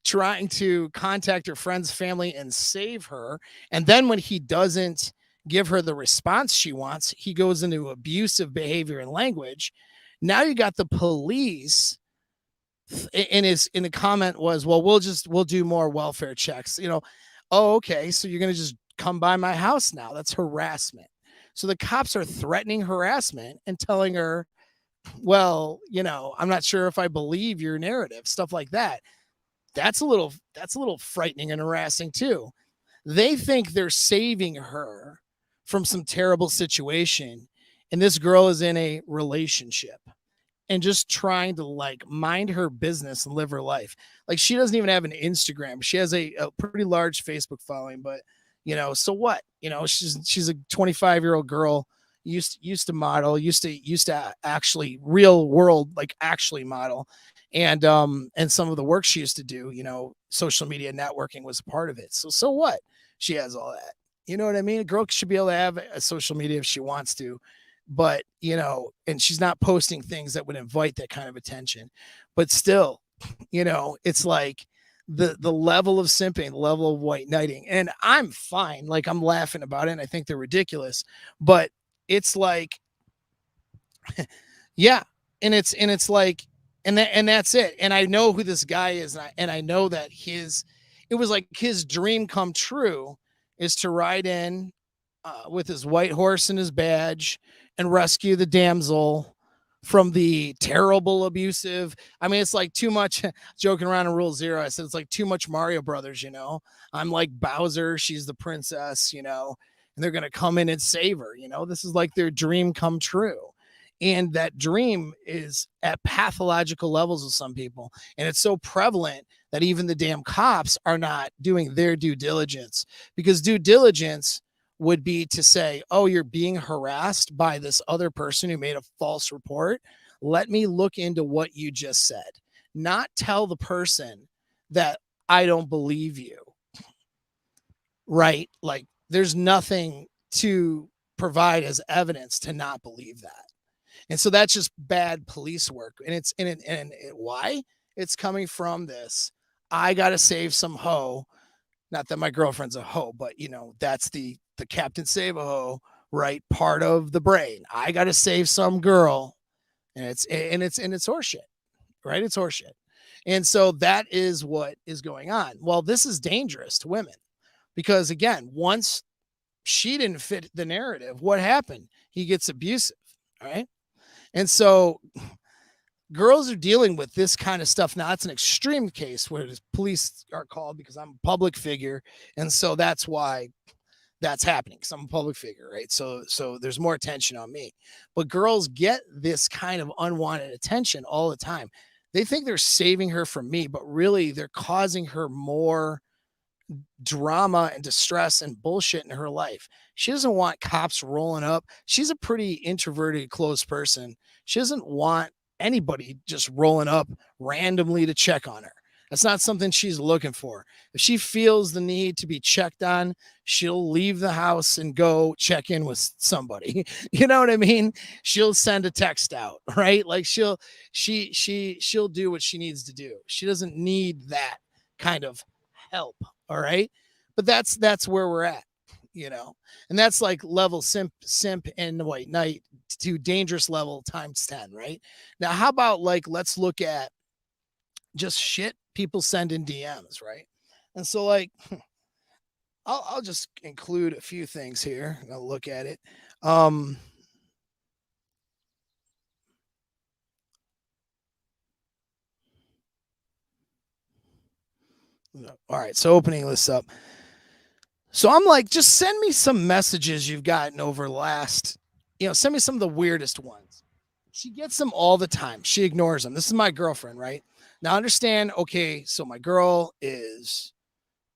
trying to contact her friends, family, and save her, and then when he doesn't give her the response she wants, he goes into abusive behavior and language. Now you got the police, in the comment was, well, we'll do more welfare checks. Oh, okay, so you're gonna just come by my house now. That's harassment. So the cops are threatening harassment and telling her, well, I'm not sure if I believe your narrative, stuff like that. That's a little frightening and harassing too. They think they're saving her from some terrible situation, and this girl is in a relationship and just trying to like mind her business and live her life. Like, she doesn't even have an Instagram. She has a pretty large Facebook following, but so what? She's a 25-year-old girl, used to model, used to actually real world, like actually model. And some of the work she used to do, social media networking was a part of it. So what? She has all that. You know what I mean? A girl should be able to have a social media if she wants to, but and she's not posting things that would invite that kind of attention. But still, it's like the level of simping, the level of white knighting. And I'm fine. Like, I'm laughing about it and I think they're ridiculous, but it's like, yeah. And it's like, and that's it. And I know who this guy is. And I know that it was like his dream come true is to ride in with his white horse and his badge and rescue the damsel from the terrible abusive. I mean, it's like too much joking around in Rule Zero. I said, it's like too much Mario Brothers, I'm like Bowser. She's the princess, and they're going to come in and save her. This is like their dream come true. And that dream is at pathological levels with some people. And it's so prevalent that even the damn cops are not doing their due diligence, because due diligence would be to say, oh, you're being harassed by this other person who made a false report. Let me look into what you just said. Not tell the person that I don't believe you. Right? Like, there's nothing to provide as evidence to not believe that. And so that's just bad police work. And why? It's coming from this. I got to save some hoe. Not that my girlfriend's a hoe, but that's the Captain Save a Hoe, right? Part of the brain. I got to save some girl, and it's horseshit, right? It's horseshit. And so that is what is going on. Well, this is dangerous to women because, again, once she didn't fit the narrative, what happened? He gets abusive, right? And so girls are dealing with this kind of stuff. Now, it's an extreme case where the police are called because I'm a public figure. And so that's why that's happening, because I'm a public figure, right? So there's more attention on me. But girls get this kind of unwanted attention all the time. They think they're saving her from me, but really they're causing her more drama and distress and bullshit in her life. She doesn't want cops rolling up. She's a pretty introverted, closed person. She doesn't want anybody just rolling up randomly to check on her. That's not something she's looking for. If she feels the need to be checked on, she'll leave the house and go check in with somebody. You know what I mean? She'll send a text out, right? Like she'll do what she needs to do. She doesn't need that kind of help. All right. But that's where we're at, and that's like level simp and white knight to dangerous level times 10, right? Now, how about let's look at just shit people send in DMs, right? And so I'll just include a few things here. I'll look at it. All right, so opening this up. So I'm like, just send me some messages you've gotten over the last, send me some of the weirdest ones. She gets them all the time. She ignores them. This is my girlfriend, right? Now understand, okay, so my girl is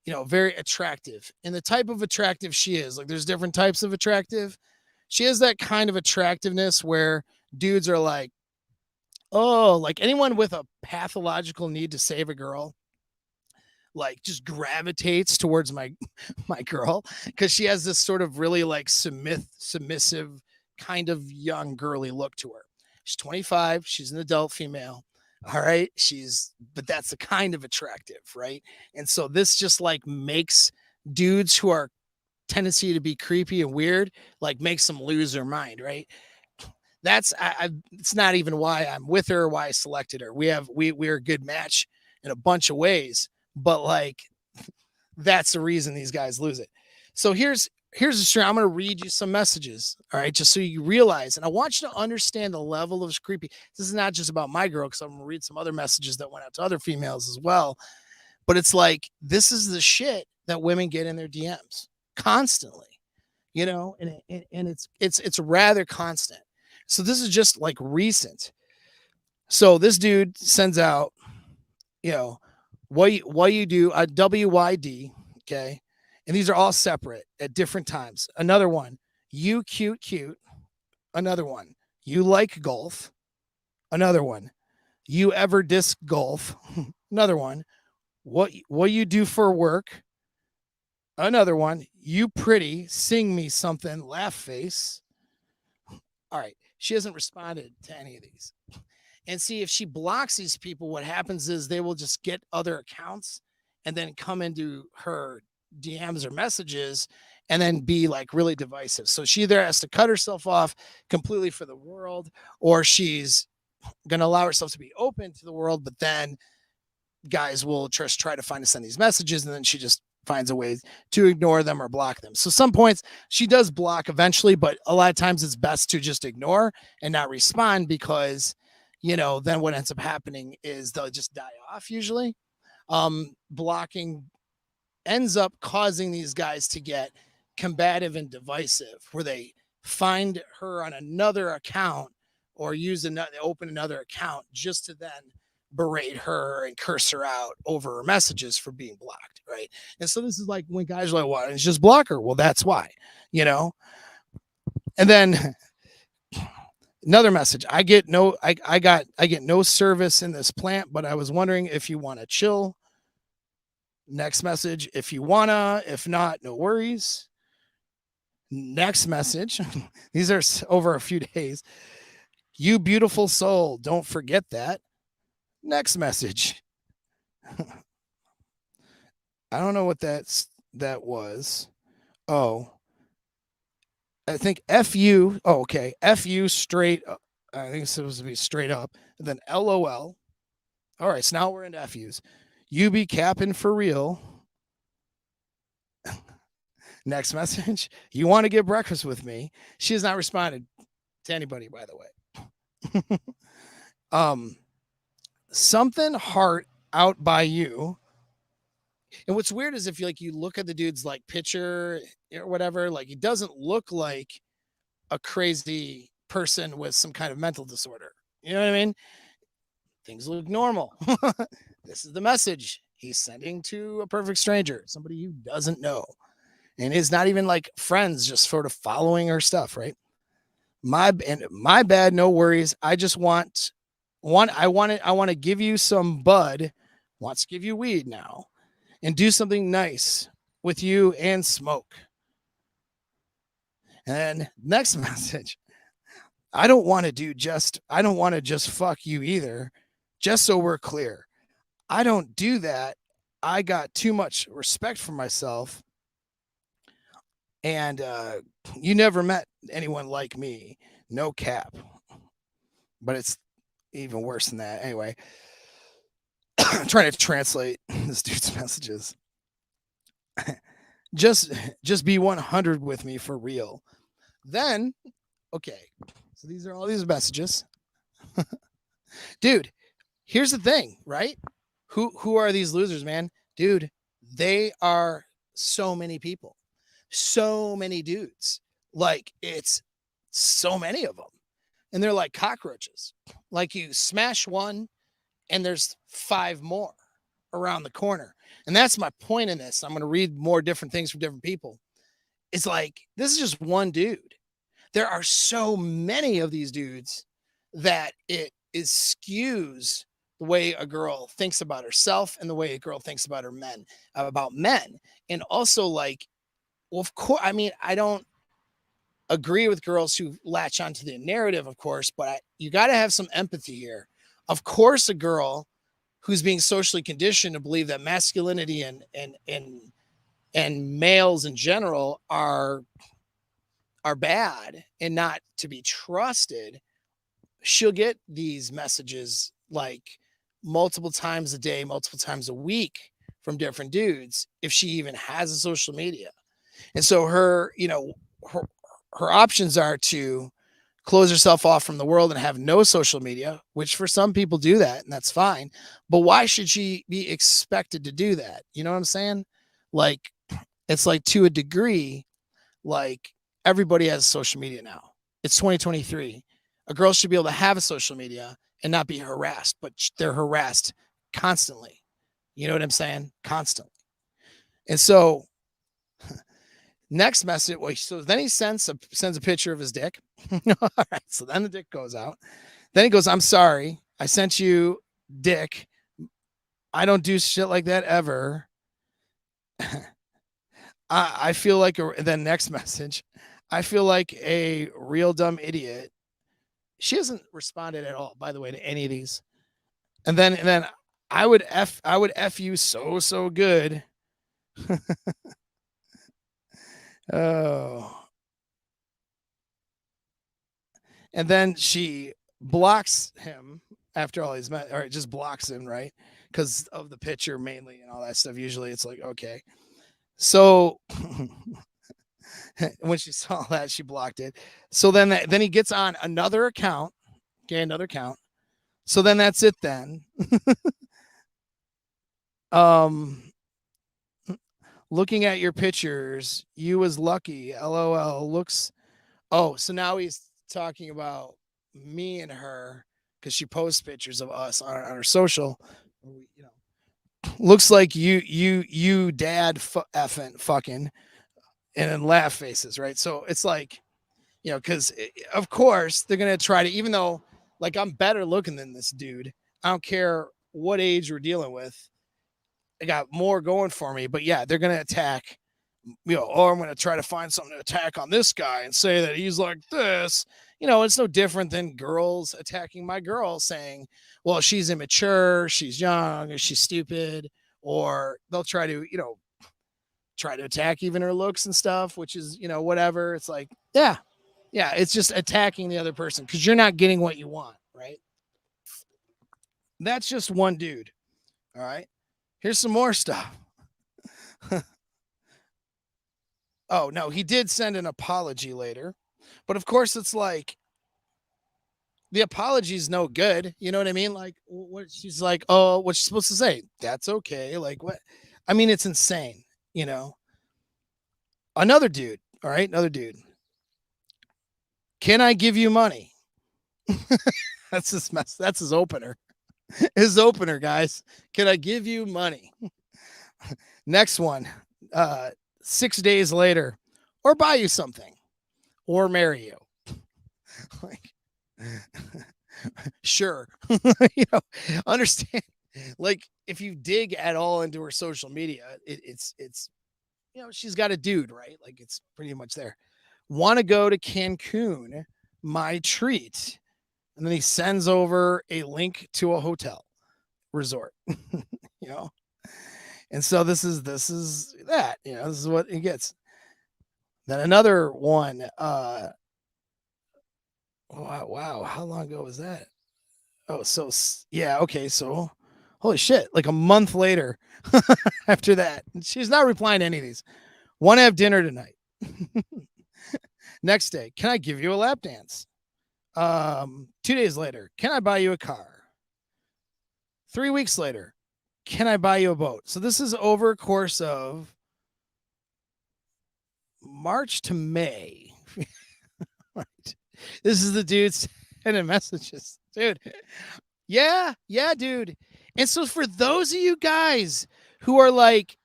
very attractive. And the type of attractive she is, like there's different types of attractive. She has that kind of attractiveness where dudes are like, oh, like anyone with a pathological need to save a girl, like just gravitates towards my girl because she has this sort of really like submissive kind of young girly look to her. She's 25, she's an adult female. All right, but that's the kind of attractive, right? And so this just like makes dudes who are tendency to be creepy and weird, like makes them lose their mind, right? It's not even why I'm with her, why I selected her. We're a good match in a bunch of ways, but like that's the reason these guys lose it. So here's a stream. I'm going to read you some messages. All right. Just so you realize, and I want you to understand the level of creepy. This is not just about my girl, because I'm going to read some other messages that went out to other females as well. But it's like, this is the shit that women get in their DMs constantly, and it's rather constant. So this is just like recent. So this dude sends out, what you do a WYD, okay? And these are all separate at different times. Another one, you cute. Another one, you like golf. Another one, you ever disc golf. Another one, what you do for work. Another one, you pretty, sing me something, laugh face. All right, she hasn't responded to any of these. And see, if she blocks these people, what happens is they will just get other accounts and then come into her DMs or messages and then be like really divisive. So she either has to cut herself off completely for the world, or she's going to allow herself to be open to the world. But then guys will just try to find to send these messages, and then she just finds a way to ignore them or block them. So some points she does block eventually, but a lot of times it's best to just ignore and not respond, because then what ends up happening is they'll just die off usually. Blocking ends up causing these guys to get combative and divisive, where they find her on another account or open another account just to then berate her and curse her out over her messages for being blocked, right? And so this is like when guys are like, "Why don't you just block her?" Well, that's why, And then another message, I get no service in this plant, but I was wondering if you want to chill. Next message, if you wanna, if not, no worries. Next message, these are over a few days. You beautiful soul, don't forget that. Next message. I don't know what that was. Oh, I think FU. Oh, okay. FU straight up. I think it's supposed to be straight up. And then LOL. All right, so now we're into FUs. You be capping for real. Next message. You want to get breakfast with me? She has not responded to anybody, by the way. Something heart out by you. And what's weird is if you look at the dude's like picture or whatever, like he doesn't look like a crazy person with some kind of mental disorder. You know what I mean? Things look normal. This is the message he's sending to a perfect stranger, somebody who doesn't know, and is not even like friends, just sort of following her stuff, right? My bad, no worries. I just want I want to give you some bud, wants to give you weed now, and do something nice with you and smoke. And then next message, I don't want to just fuck you either. Just so we're clear, I don't do that. I got too much respect for myself. And you never met anyone like me. No cap. But it's even worse than that. Anyway, I'm trying to translate this dude's messages. just be 100 with me for real. Then, okay. So these are all these messages. Dude, here's the thing, right? Who are these losers, man? Dude, they are so many people. So many dudes. Like, it's so many of them. And they're like cockroaches. Like, you smash one and there's 5 more around the corner. And that's my point in this. I'm going to read more different things from different people. It's like, this is just one dude. There are so many of these dudes that it skews the way a girl thinks about herself and the way a girl thinks about about men. And also, like, well, of course, I mean, I don't agree with girls who latch onto the narrative, of course, but you got to have some empathy here. Of course, a girl who's being socially conditioned to believe that masculinity and males in general are bad and not to be trusted, she'll get these messages like multiple times a day, multiple times a week from different dudes if she even has a social media. And so her options are to close herself off from the world and have no social media, which for some people do that, and that's fine. But why should she be expected to do that? You know what I'm saying? Like, it's like, to a degree, like, everybody has social media now. It's 2023. A girl should be able to have a social media and not be harassed, but they're harassed constantly. You know what I'm saying? Constantly. And so next message, so then he sends a picture of his dick. All right, so then the dick goes out. Then he goes, "I'm sorry, I sent you dick. I don't do shit like that ever. I feel like then next message, I feel like a real dumb idiot." She hasn't responded at all, by the way, to any of these. And then I would F you so good. Oh. And then she blocks him after all or just blocks him, right? Because of the picture mainly and all that stuff. Usually it's like, okay. So when she saw that, she blocked it. So then he gets on another account. Okay, another account. So then that's it then. Looking at your pictures, you was lucky. LOL. Looks. Oh, so now he's talking about me and her because she posts pictures of us on her social. Looks like you dad effing fucking, and then laugh faces, right? So it's like, because of course they're gonna try to, even though, like, I'm better looking than this dude. I don't care what age we're dealing with. I got more going for me, but yeah, they're gonna attack. Or I'm going to try to find something to attack on this guy and say that he's like this. It's no different than girls attacking my girl saying, well, she's immature, she's young, or she's stupid, or they'll try to, attack even her looks and stuff, which is, whatever. It's like, yeah, it's just attacking the other person because you're not getting what you want, right? That's just one dude. All right. Here's some more stuff. Oh, no, he did send an apology later. But of course, it's like, the apology is no good. You know what I mean? Like, what she's like, oh, what's she supposed to say? That's okay. Like, what? I mean, it's insane. Another dude. All right. Another dude. Can I give you money? That's his mess. That's his opener. His opener, guys. Can I give you money? Next one. 6 days later, or buy you something, or marry you. Like, sure. Understand, like, if you dig at all into her social media, it's she's got a dude, right? Like, it's pretty much there. Want to go to Cancun, my treat. And then he sends over a link to a hotel resort. And so this is that, this is what he gets. Then another one, wow, how long ago was that? Oh, so yeah, okay, so holy shit, like a month later after that. She's not replying to any of these. Want to have dinner tonight? Next day, can I give you a lap dance? 2 days later, can I buy you a car? 3 weeks later, can I buy you a boat? So this is over a course of March to May. Right. This is the dude sending messages, dude. Yeah, dude. And so for those of you guys who are like,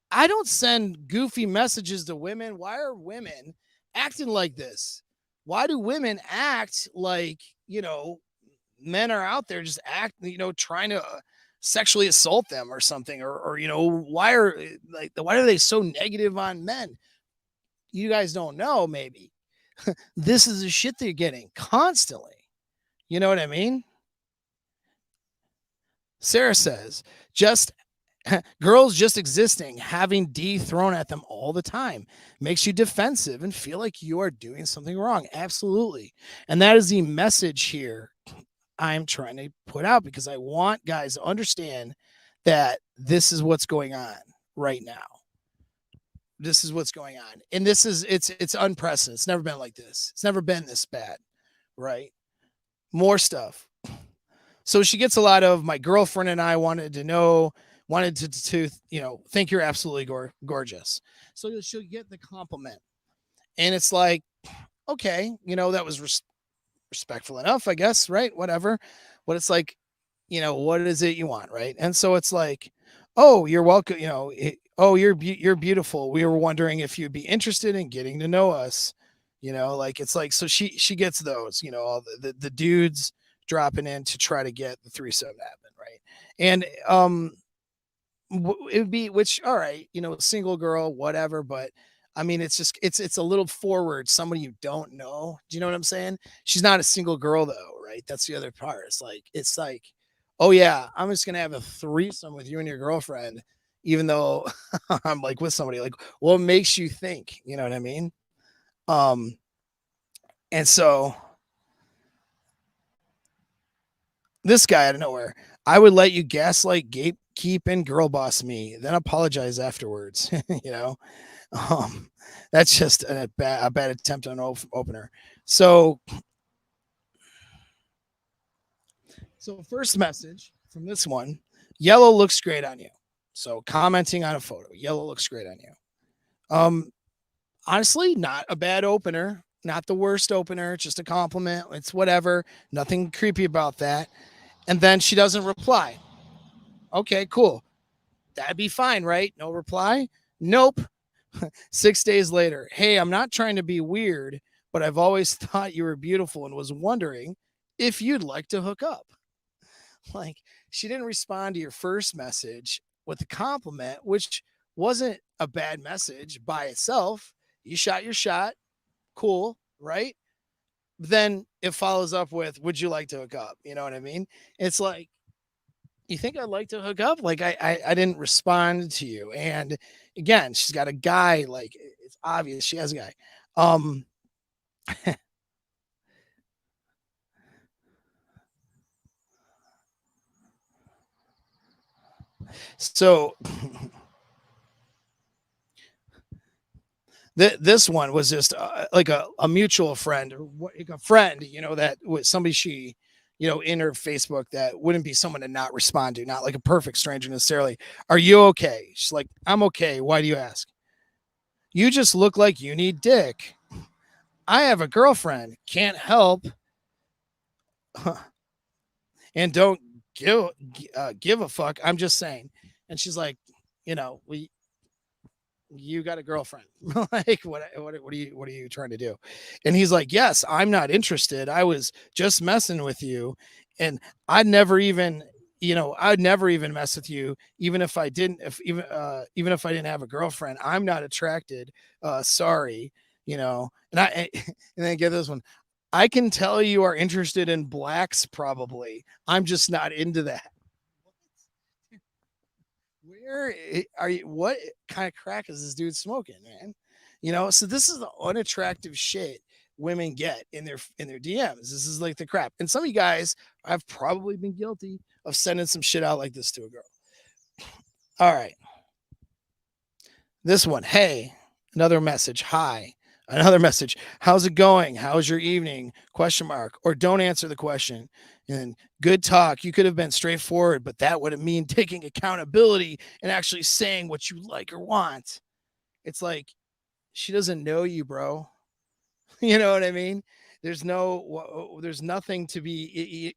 I don't send goofy messages to women. Why are women acting like this? Why do women act like, men are out there just trying to sexually assault them or something? Or why are they so negative on men? You guys don't know, maybe. This is the shit they're getting constantly. You know what I mean? Sarah says, just girls just existing, having D thrown at them all the time makes you defensive and feel like you are doing something wrong. Absolutely. And that is the message here I'm trying to put out, because I want guys to understand that this is what's going on right now. This is what's going on. And it's unprecedented. It's never been like this. It's never been this bad, right? More stuff. So she gets a lot of, my girlfriend and I wanted to think you're absolutely gorgeous. So she'll get the compliment. And it's like, okay, that was respectful enough, I guess, right? Whatever. But it's like, what is it you want, right? And so it's like, oh, you're welcome. Oh, you're beautiful. We were wondering if you'd be interested in getting to know us. Like, it's like, so she gets those, all the dudes dropping in to try to get the threesome to happen, right? And it would be, which, all right, single girl, whatever, but I mean, it's just it's a little forward, somebody you don't know. Do you know what I'm saying? She's not a single girl though, right? That's the other part. It's like, oh yeah, I'm just gonna have a threesome with you and your girlfriend, even though I'm like with somebody. Like, what makes you think? You know what I mean? And so this guy out of nowhere, I would let you gaslight, gatekeep, and girl boss me, then apologize afterwards. That's just a bad attempt on opener. So first message from this one: yellow looks great on you. So commenting on a photo, yellow looks great on you. Honestly, not a bad opener, not the worst opener, just a compliment. It's whatever, nothing creepy about that. And then she doesn't reply. Okay, cool. That'd be fine, right? No reply? Nope. 6 days later, hey, I'm not trying to be weird, but I've always thought you were beautiful and was wondering if you'd like to hook up. Like, she didn't respond to your first message with a compliment, which wasn't a bad message by itself. You shot your shot. Cool, right? Then it follows up with, would you like to hook up? You know what I mean? It's like, you think I'd like to hook up? Like, I didn't respond to you. And again, she's got a guy, like, it's obvious she has a guy. So this one was just like a mutual friend, or like a friend, that was somebody she, in her Facebook, that wouldn't be someone to not respond to, not like a perfect stranger necessarily. Are you okay? She's like, I'm okay. Why do you ask? You just look like you need dick. I have a girlfriend. Can't help. And don't give a fuck. I'm just saying. And she's like, you got a girlfriend. Like, what are you trying to do? And he's like, yes, I'm not interested. I was just messing with you. And I'd never even mess with you, even if I didn't, even if I didn't have a girlfriend. I'm not attracted. Sorry, and and then get this one. I can tell you are interested in blacks, probably. I'm just not into that. Where are you? What kind of crack is this dude smoking, man? So this is the unattractive shit women get in their DMs. This is like the crap. And some of you guys have probably been guilty of sending some shit out like this to a girl. All right. This one, hey, another message. Hi. Another message. How's it going? How's your evening? Question mark. Or don't answer the question. And good talk. You could have been straightforward, but that would mean taking accountability and actually saying what you like or want. It's like, she doesn't know you, bro. You know what I mean? There's nothing to be,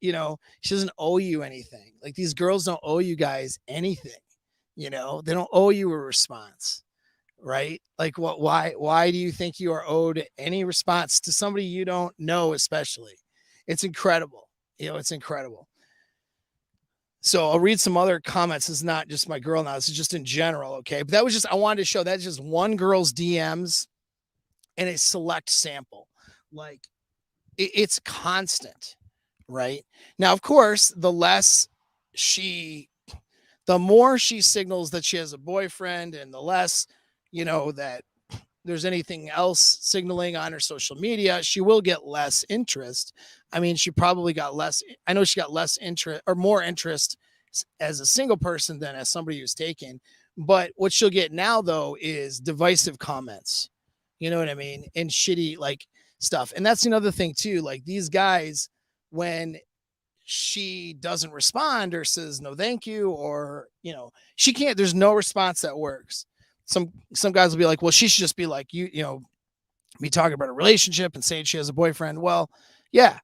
she doesn't owe you anything. Like, these girls don't owe you guys anything. You know, they don't owe you a response, right? Like why do you think you are owed any response to somebody you don't know, especially? It's incredible. You know, it's incredible. So I'll read some other comments. It's not just my girl now. This is just in general. Okay. But that was just, I wanted to show that's just one girl's DMs and a select sample. Like it's constant, right? Now, of course, the more she signals that she has a boyfriend and the less, you know, that there's anything else signaling on her social media, she will get less interest. I mean, she probably got less. I know she got less interest or more interest as a single person than as somebody who's taken. But what she'll get now, though, is divisive comments. You know what I mean? And shitty like stuff. And that's another thing, too. Like these guys, when she doesn't respond or says no thank you, or you know, she can't, there's no response that works. Some guys will be like, well, she should just be like, you know, be talking about a relationship and saying she has a boyfriend. Well, yeah,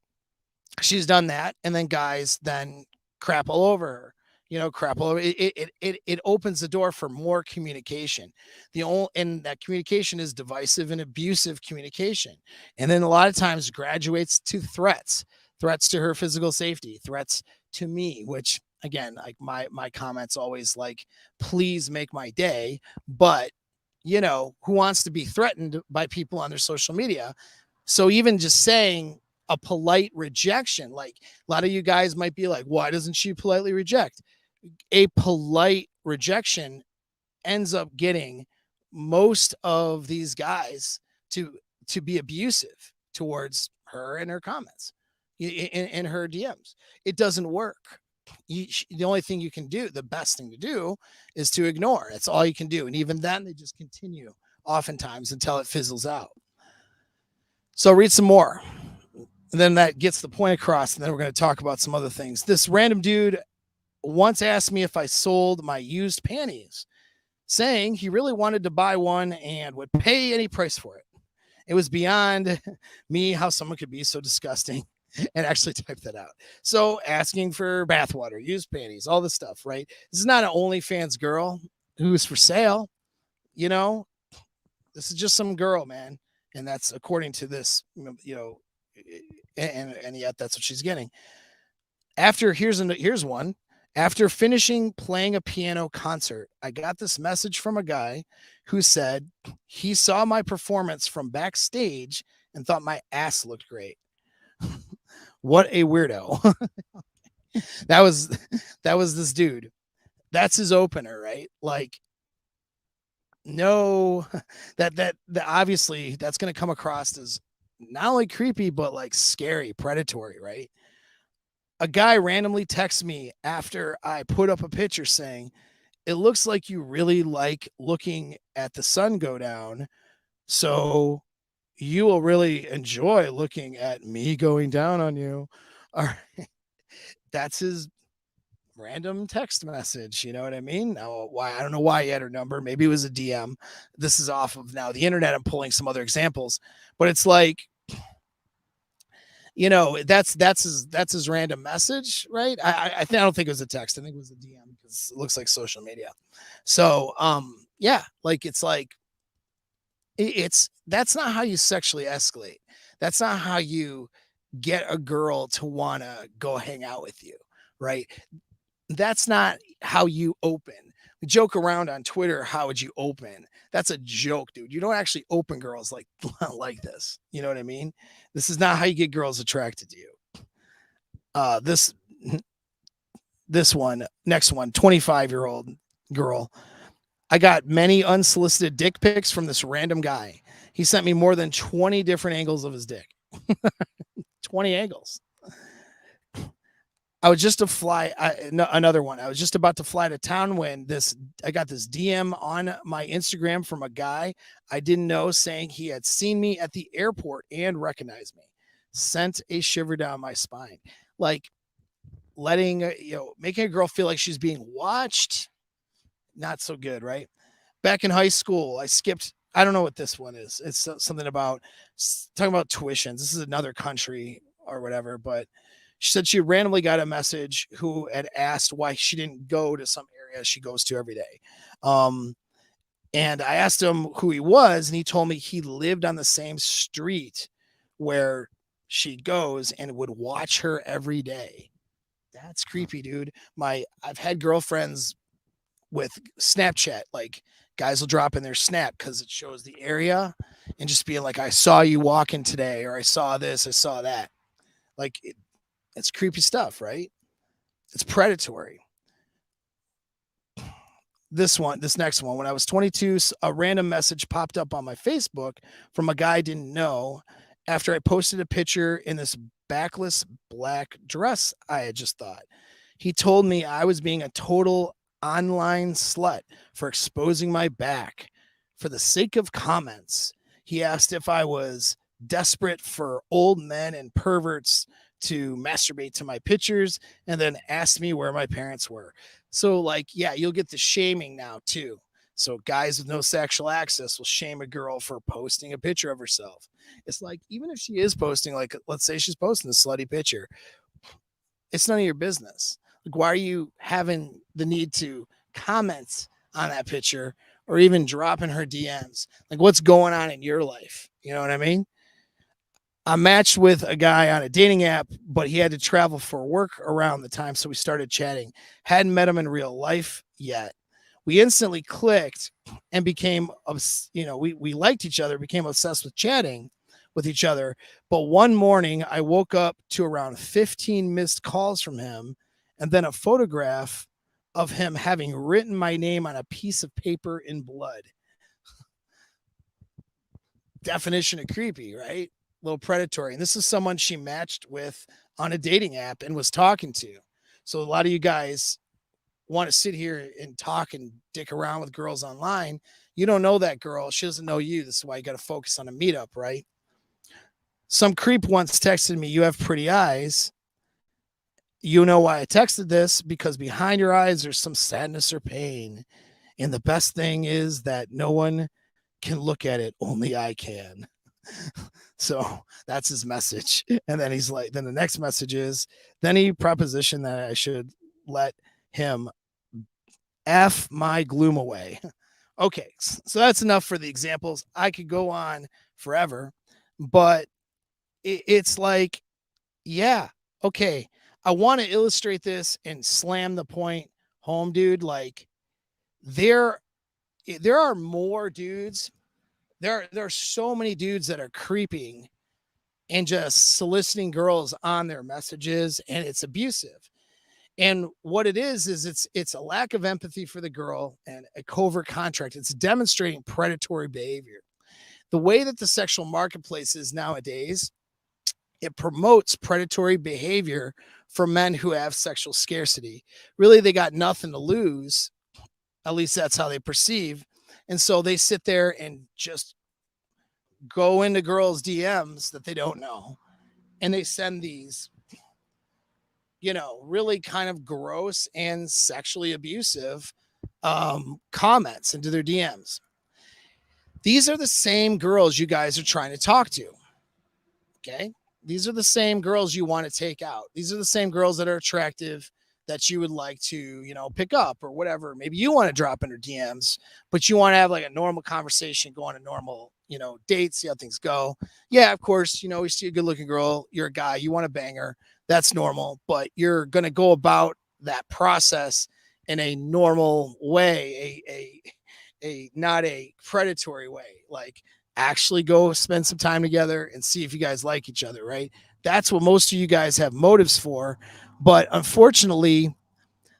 she's done that, and then guys then crap all over her. You know, crap all over it opens the door for more communication. And that communication is divisive and abusive communication, and then a lot of times graduates to threats to her physical safety, threats to me, which again, like my comments always like, please make my day. But you know, who wants to be threatened by people on their social media? So even just saying a polite rejection, like a lot of you guys might be like, why doesn't she politely reject? A polite rejection ends up getting most of these guys to be abusive towards her and her comments in her DMs. It doesn't work. The only thing you can do, the best thing to do, is to ignore. That's all you can do. And even then, they just continue oftentimes until it fizzles out. So read some more. And then that gets the point across. And then we're going to talk about some other things. This random dude once asked me if I sold my used panties, saying he really wanted to buy one and would pay any price for it. It was beyond me how someone could be so disgusting and actually type that out. So asking for bathwater, used panties, all this stuff, right? This is not an OnlyFans girl who's for sale. You know, this is just some girl, man. And that's according to this, you know, and yet that's what she's getting. Here's one. After finishing playing a piano concert, I got this message from a guy who said he saw my performance from backstage and thought my ass looked great. What a weirdo. that was this dude. That's his opener, right? Like, no, that obviously that's going to come across as not only creepy, but like scary, predatory, right? A guy randomly texts me after I put up a picture saying, it looks like you really like looking at the sun go down. So you will really enjoy looking at me going down on you. All right. That's his random text message. You know what I mean? Now, why? I don't know why he had her number. Maybe it was a DM. This is off of now the internet. I'm pulling some other examples, but it's like, you know, that's his random message, right? I don't think it was a text. I think it was a DM because it looks like social media. So, yeah, like it's like that's not how you sexually escalate. That's not how you get a girl to want to go hang out with you, right? That's not how you open. We joke around on Twitter, how would you open? That's a joke, dude. You don't actually open girls like like this. You know what I mean? This is not how you get girls attracted to you. This one, next one, 25-year-old girl. I got many unsolicited dick pics from this random guy. He sent me more than 20 different angles of his dick. 20 angles. I was just to fly. Another one. I was just about to fly to town when I got this DM on my Instagram from a guy I didn't know saying he had seen me at the airport and recognized me. Sent a shiver down my spine. Like letting, making a girl feel like she's being watched. Not so good, right? Back in high school, I skipped. I don't know what this one is. It's something about talking about tuitions. This is another country or whatever, but She said she randomly got a message who had asked why she didn't go to some area she goes to every day. And I asked him who he was, and he told me he lived on the same street where she goes and would watch her every day. That's creepy, dude. I've had girlfriends with Snapchat, like guys will drop in their snap because it shows the area and just being like, I saw you walking today, or I saw this, I saw that. Like it's creepy stuff, right? It's predatory. This next one, when I was 22, a random message popped up on my Facebook from a guy I didn't know after I posted a picture in this backless black dress I had just thought. He told me I was being a total online slut for exposing my back for the sake of comments. He asked if I was desperate for old men and perverts to masturbate to my pictures, and then asked me where my parents were. So, like, yeah, you'll get the shaming now too. So guys with no sexual access will shame a girl for posting a picture of herself. It's like, even if she is posting, like, let's say she's posting a slutty picture, it's none of your business. Like, why are you having the need to comment on that picture or even drop in her DMs? Like, what's going on in your life? You know what I mean? I matched with a guy on a dating app, but he had to travel for work around the time. So we started chatting. Hadn't met him in real life yet. We instantly clicked and became, we liked each other, became obsessed with chatting with each other. But one morning I woke up to around 15 missed calls from him and then a photograph of him having written my name on a piece of paper in blood. Definition of creepy, right? Little predatory. And this is someone she matched with on a dating app and was talking to. So a lot of you guys want to sit here and talk and dick around with girls online. You don't know that girl. She doesn't know you. This is why you got to focus on a meetup, right? Some creep once texted me, "You have pretty eyes." You know why I texted this? Because behind your eyes, there's some sadness or pain. And the best thing is that no one can look at it. Only I can. So that's his message. And then he's like, then the next message is, then he propositioned that I should let him F my gloom away. Okay. So that's enough for the examples. I could go on forever, but it's like, yeah, okay. I want to illustrate this and slam the point home, dude. Like there are more dudes. There are so many dudes that are creeping and just soliciting girls on their messages, and it's abusive. And what it is it's a lack of empathy for the girl and a covert contract. It's demonstrating predatory behavior. The way that the sexual marketplace is nowadays, it promotes predatory behavior for men who have sexual scarcity. Really, they got nothing to lose. At least that's how they perceive. And so they sit there and just go into girls' DMs that they don't know. And they send these, really kind of gross and sexually abusive comments into their DMs. These are the same girls you guys are trying to talk to. Okay. These are the same girls you want to take out. These are the same girls that are attractive that you would like to, pick up or whatever. Maybe you want to drop in her DMs, but you want to have like a normal conversation, go on a normal, date, see how things go. Yeah, of course, you see a good looking girl, you're a guy, you want to bang her. That's normal, but you're going to go about that process in a normal way, a not a predatory way. Like actually go spend some time together and see if you guys like each other, right? That's what most of you guys have motives for. But unfortunately,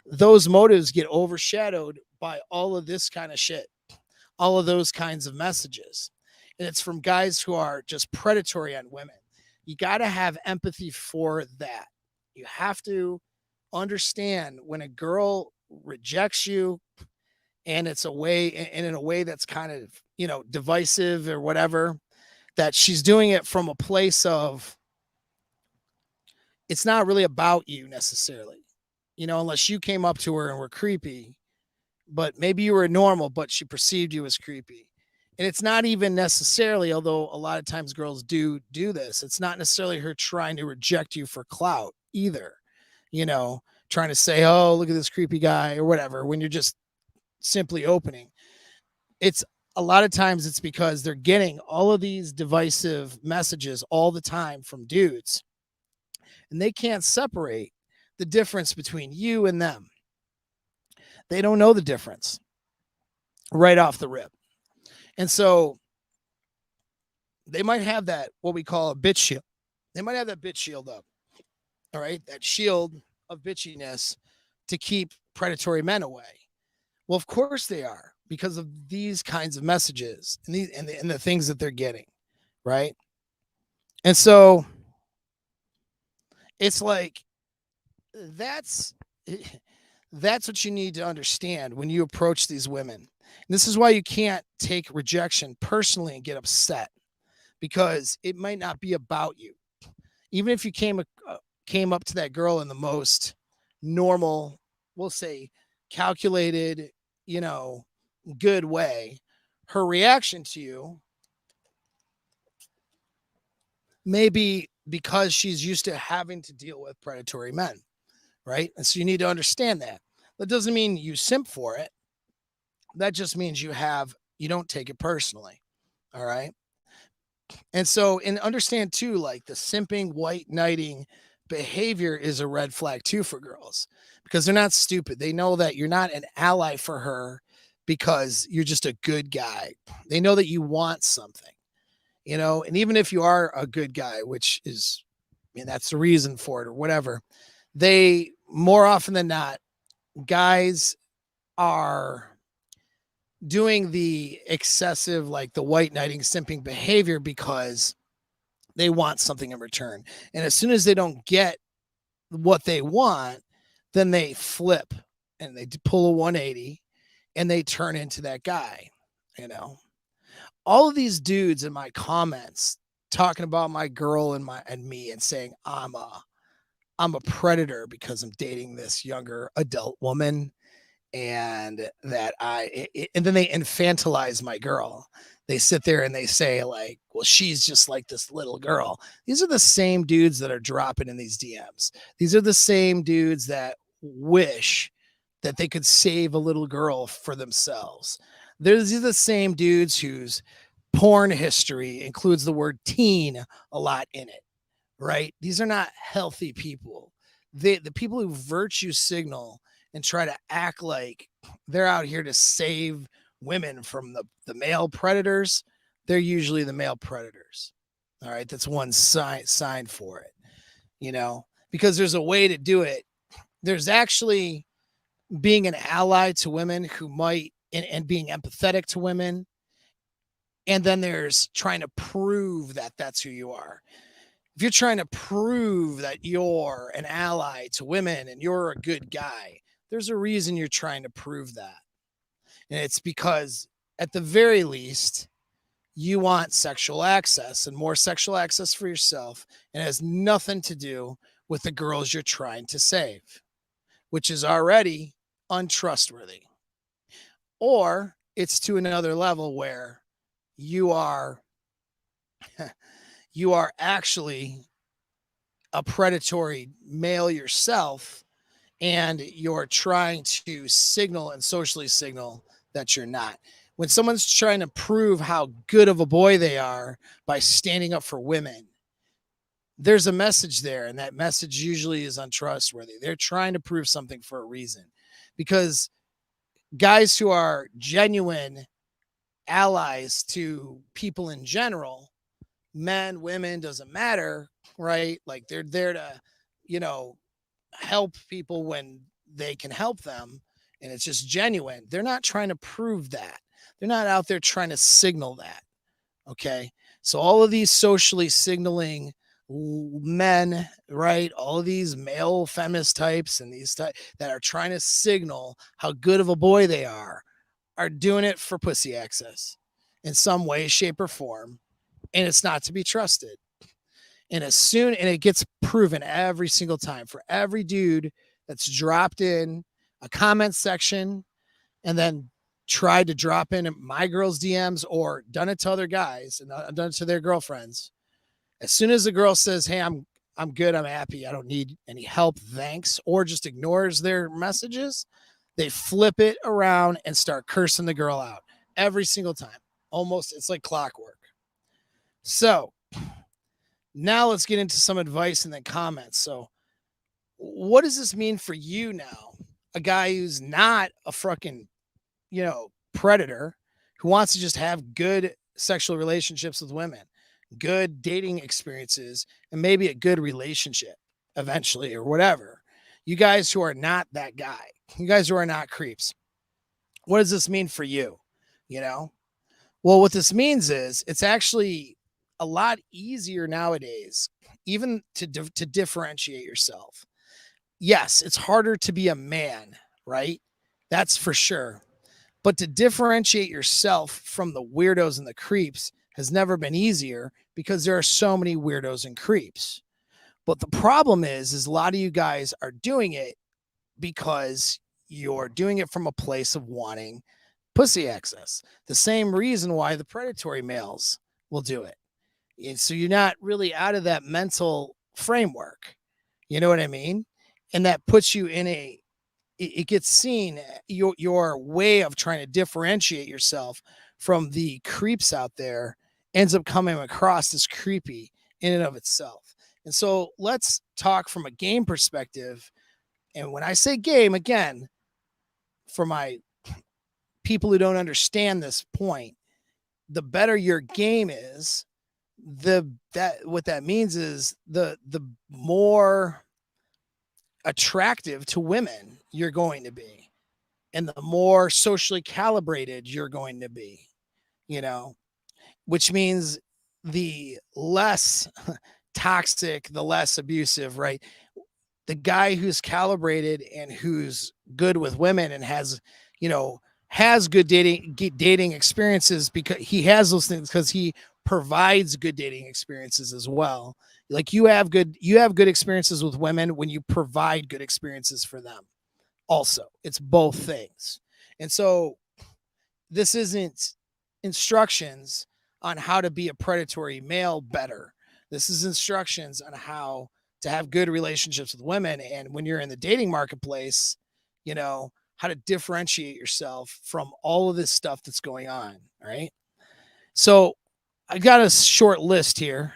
those motives get overshadowed by all of this kind of shit, all of those kinds of messages. And it's from guys who are just predatory on women. You got to have empathy for that. You have to understand when a girl rejects you and it's a way, and in a way that's kind of, divisive or whatever, that she's doing it from a place of, it's not really about you necessarily, unless you came up to her and were creepy, but maybe you were normal, but she perceived you as creepy. And it's not even necessarily, although a lot of times girls do this, it's not necessarily her trying to reject you for clout either, trying to say, oh, look at this creepy guy or whatever, when you're just simply opening. It's a lot of times it's because they're getting all of these divisive messages all the time from dudes, and they can't separate the difference between you and them. They don't know the difference right off the rip. And so they might have that, what we call a bitch shield. They might have that bitch shield up. All right. That shield of bitchiness to keep predatory men away. Well, of course they are, because of these kinds of messages and the things that they're getting. Right. And so it's like, that's what you need to understand when you approach these women. And this is why you can't take rejection personally and get upset, because it might not be about you. Even if you came up to that girl in the most normal, we'll say calculated, good way, her reaction to you may be because she's used to having to deal with predatory men, right? And so you need to understand that. That doesn't mean you simp for it. That just means you don't take it personally. All right. And so, and understand too, like the simping, white knighting behavior is a red flag too for girls, because they're not stupid. They know that you're not an ally for her because you're just a good guy. They know that you want something, and even if you are a good guy, which is, that's the reason for it or whatever, they more often than not, guys are doing the excessive, like the white knighting simping behavior because they want something in return. And as soon as they don't get what they want, then they flip and they pull a 180 and they turn into that guy. All of these dudes in my comments talking about my girl and me and saying I'm a predator because I'm dating this younger adult woman, and that and then they infantilize my girl. They sit there and they say, like, well, she's just like this little girl. These are the same dudes that are dropping in these DMs. These are the same dudes that wish that they could save a little girl for themselves. These are the same dudes whose porn history includes the word teen a lot in it, right? These are not healthy people. The people who virtue signal and try to act like they're out here to save women from the male predators, they're usually the male predators. All right. That's one sign for it, because there's a way to do it. There's actually being an ally to women who might, and being empathetic to women. And then there's trying to prove that that's who you are. If you're trying to prove that you're an ally to women and you're a good guy, there's a reason you're trying to prove that. And it's because at the very least, you want sexual access and more sexual access for yourself. And it has nothing to do with the girls you're trying to save, which is already untrustworthy. Or it's to another level where you are actually a predatory male yourself, and you're trying to signal and socially signal that you're not. When someone's trying to prove how good of a boy they are by standing up for women, there's a message there, and that message usually is untrustworthy. They're trying to prove something for a reason, because guys who are genuine allies to people in general, men, women, doesn't matter, right? Like they're there to, help people when they can help them, and it's just genuine. They're not trying to prove that. They're not out there trying to signal that. Okay. So all of these socially signaling men, right? All of these male feminist types and these that are trying to signal how good of a boy they are doing it for pussy access in some way, shape, or form. And it's not to be trusted. And it gets proven every single time for every dude that's dropped in a comment section and then tried to drop in my girl's DMs or done it to other guys and done it to their girlfriends. As soon as the girl says, hey, I'm I'm good. I'm happy. I don't need any help. Thanks. Or just ignores their messages. They flip it around and start cursing the girl out every single time. Almost, it's like clockwork. So now let's get into some advice and then comments. So, what does this mean for you now? A guy who's not a fucking, predator, who wants to just have good sexual relationships with women, good dating experiences, and maybe a good relationship eventually or whatever. You guys who are not that guy, you guys who are not creeps, what does this mean for you? Well, what this means is it's actually a lot easier nowadays, even to differentiate yourself. Yes, it's harder to be a man, right? That's for sure. But to differentiate yourself from the weirdos and the creeps has never been easier because there are so many weirdos and creeps. But the problem is a lot of you guys are doing it because you're doing it from a place of wanting pussy access. The same reason why the predatory males will do it. And so you're not really out of that mental framework. You know what I mean? And that puts you in it gets seen, your way of trying to differentiate yourself from the creeps out there ends up coming across as creepy in and of itself. And so let's talk from a game perspective. And when I say game, again, for my people who don't understand this point, the better your game is, what that means is the more attractive to women you're going to be, and the more socially calibrated you're going to be, which means the less toxic, the less abusive, right? The guy who's calibrated and who's good with women and has good dating experiences, because he has those things because he provides good dating experiences as well. Like you have good experiences with women when you provide good experiences for them. Also, it's both things. And so this isn't instructions on how to be a predatory male better. This is instructions on how to have good relationships with women. And when you're in the dating marketplace, how to differentiate yourself from all of this stuff that's going on. Right. So I got a short list here.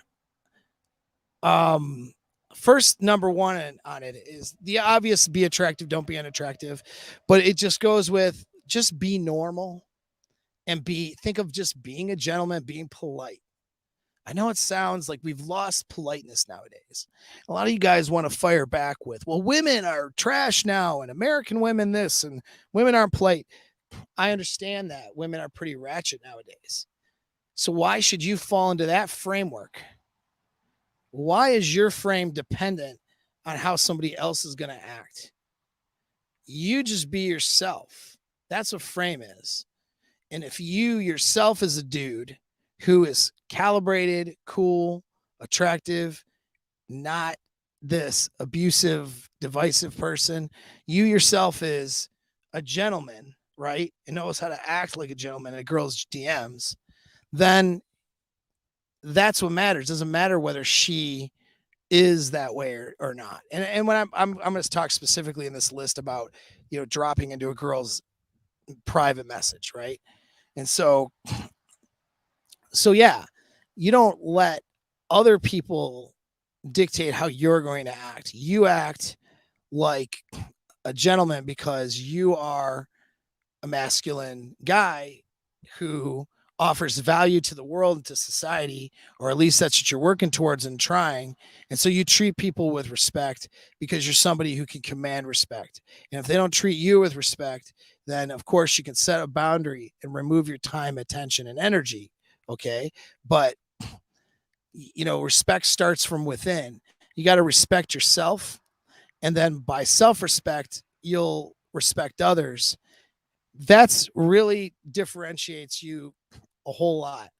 First, number one on it is the obvious: be attractive, don't be unattractive. But it just goes with just be normal and think of just being a gentleman, being polite. I know it sounds like we've lost politeness nowadays. A lot of you guys want to fire back with, well, women are trash now, and American women this, and women aren't polite. I understand that women are pretty ratchet nowadays. So why should you fall into that framework? Why is your frame dependent on how somebody else is going to act? You just be yourself. That's what frame is. And if you yourself is a dude who is calibrated, cool, attractive, not this abusive, divisive person, you yourself is a gentleman, right? And knows how to act like a gentleman in a girl's DMs, then that's what matters. It doesn't matter whether she is that way or not. And when I'm going to talk specifically in this list about, dropping into a girl's private message, right? And so yeah, you don't let other people dictate how you're going to act. You act like a gentleman because you are a masculine guy who offers value to the world and to society, or at least that's what you're working towards and trying. And so you treat people with respect because you're somebody who can command respect. And if they don't treat you with respect, then of course you can set a boundary and remove your time, attention, and energy. Okay. But respect starts from within. You got to respect yourself. And then by self-respect, you'll respect others. That's really differentiates you a whole lot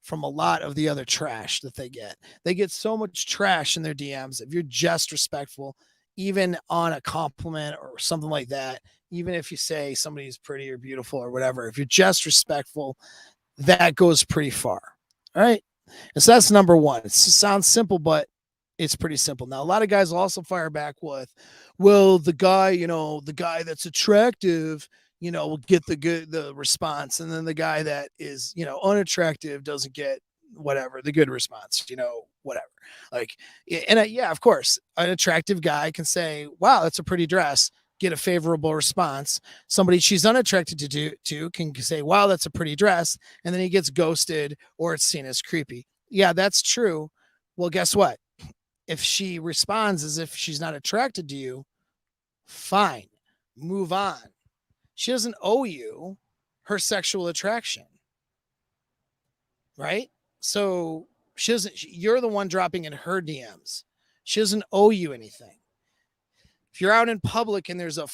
from a lot of the other trash that they get. They get so much trash in their DMs. If you're just respectful, even on a compliment or something like that, even if you say somebody's pretty or beautiful or whatever, if you're just respectful, that goes pretty far. All right. And so that's number one. It sounds simple, but It's pretty simple. Now, a lot of guys will also fire back with, well, the guy that's attractive, will get the response. And then the guy that is, unattractive doesn't get whatever, the good response, whatever. Like, yeah, of course, an attractive guy can say, wow, that's a pretty dress, get a favorable response. Somebody she's unattracted to can say, wow, that's a pretty dress. And then he gets ghosted or it's seen as creepy. Yeah, that's true. Well, guess what? If she responds as if she's not attracted to you, fine, move on. She doesn't owe you her sexual attraction, right? So you're the one dropping in her DMs. She doesn't owe you anything. If you're out in public and there's a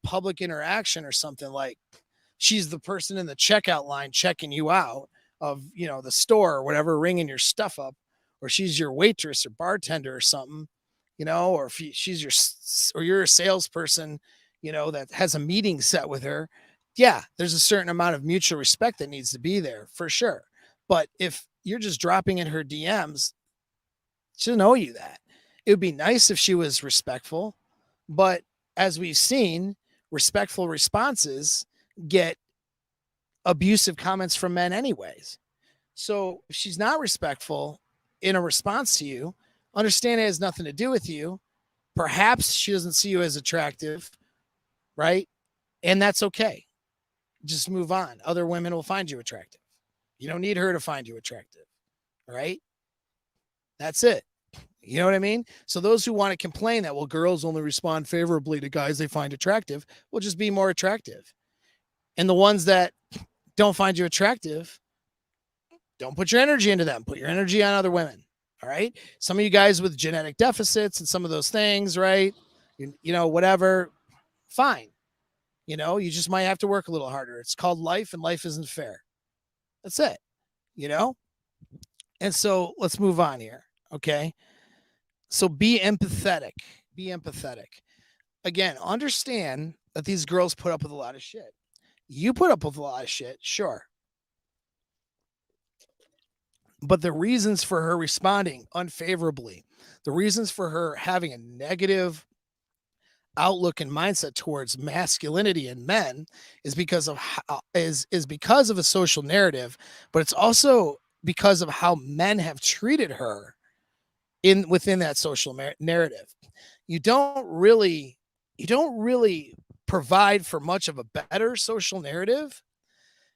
public interaction or something, like she's the person in the checkout line checking you out of, the store or whatever, ringing your stuff up, or she's your waitress or bartender or something, or if you're a salesperson, that has a meeting set with her. Yeah, there's a certain amount of mutual respect that needs to be there for sure. But if you're just dropping in her DMs, she doesn't owe you that. It would be nice if she was respectful, but as we've seen, respectful responses get abusive comments from men anyways. So if she's not respectful in a response to you, understand it has nothing to do with you. Perhaps she doesn't see you as attractive, right? And that's okay. Just move on. Other women will find you attractive. You don't need her to find you attractive, right? That's it. You know what I mean? So those who want to complain that, well, girls only respond favorably to guys they find attractive, will just be more attractive. And the ones that don't find you attractive, don't put your energy into them. Put your energy on other women. All right. Some of you guys with genetic deficits and some of those things, right? Whatever. Fine. You just might have to work a little harder. It's called life, and life isn't fair. That's it. And so let's move on here. Okay. So be empathetic. Be empathetic. Again, understand that these girls put up with a lot of shit. You put up with a lot of shit, sure. But the reasons for her responding unfavorably, the reasons for her having a negative outlook and mindset towards masculinity in men is because of because of a social narrative, but it's also because of how men have treated her within that social narrative. You don't really provide for much of a better social narrative.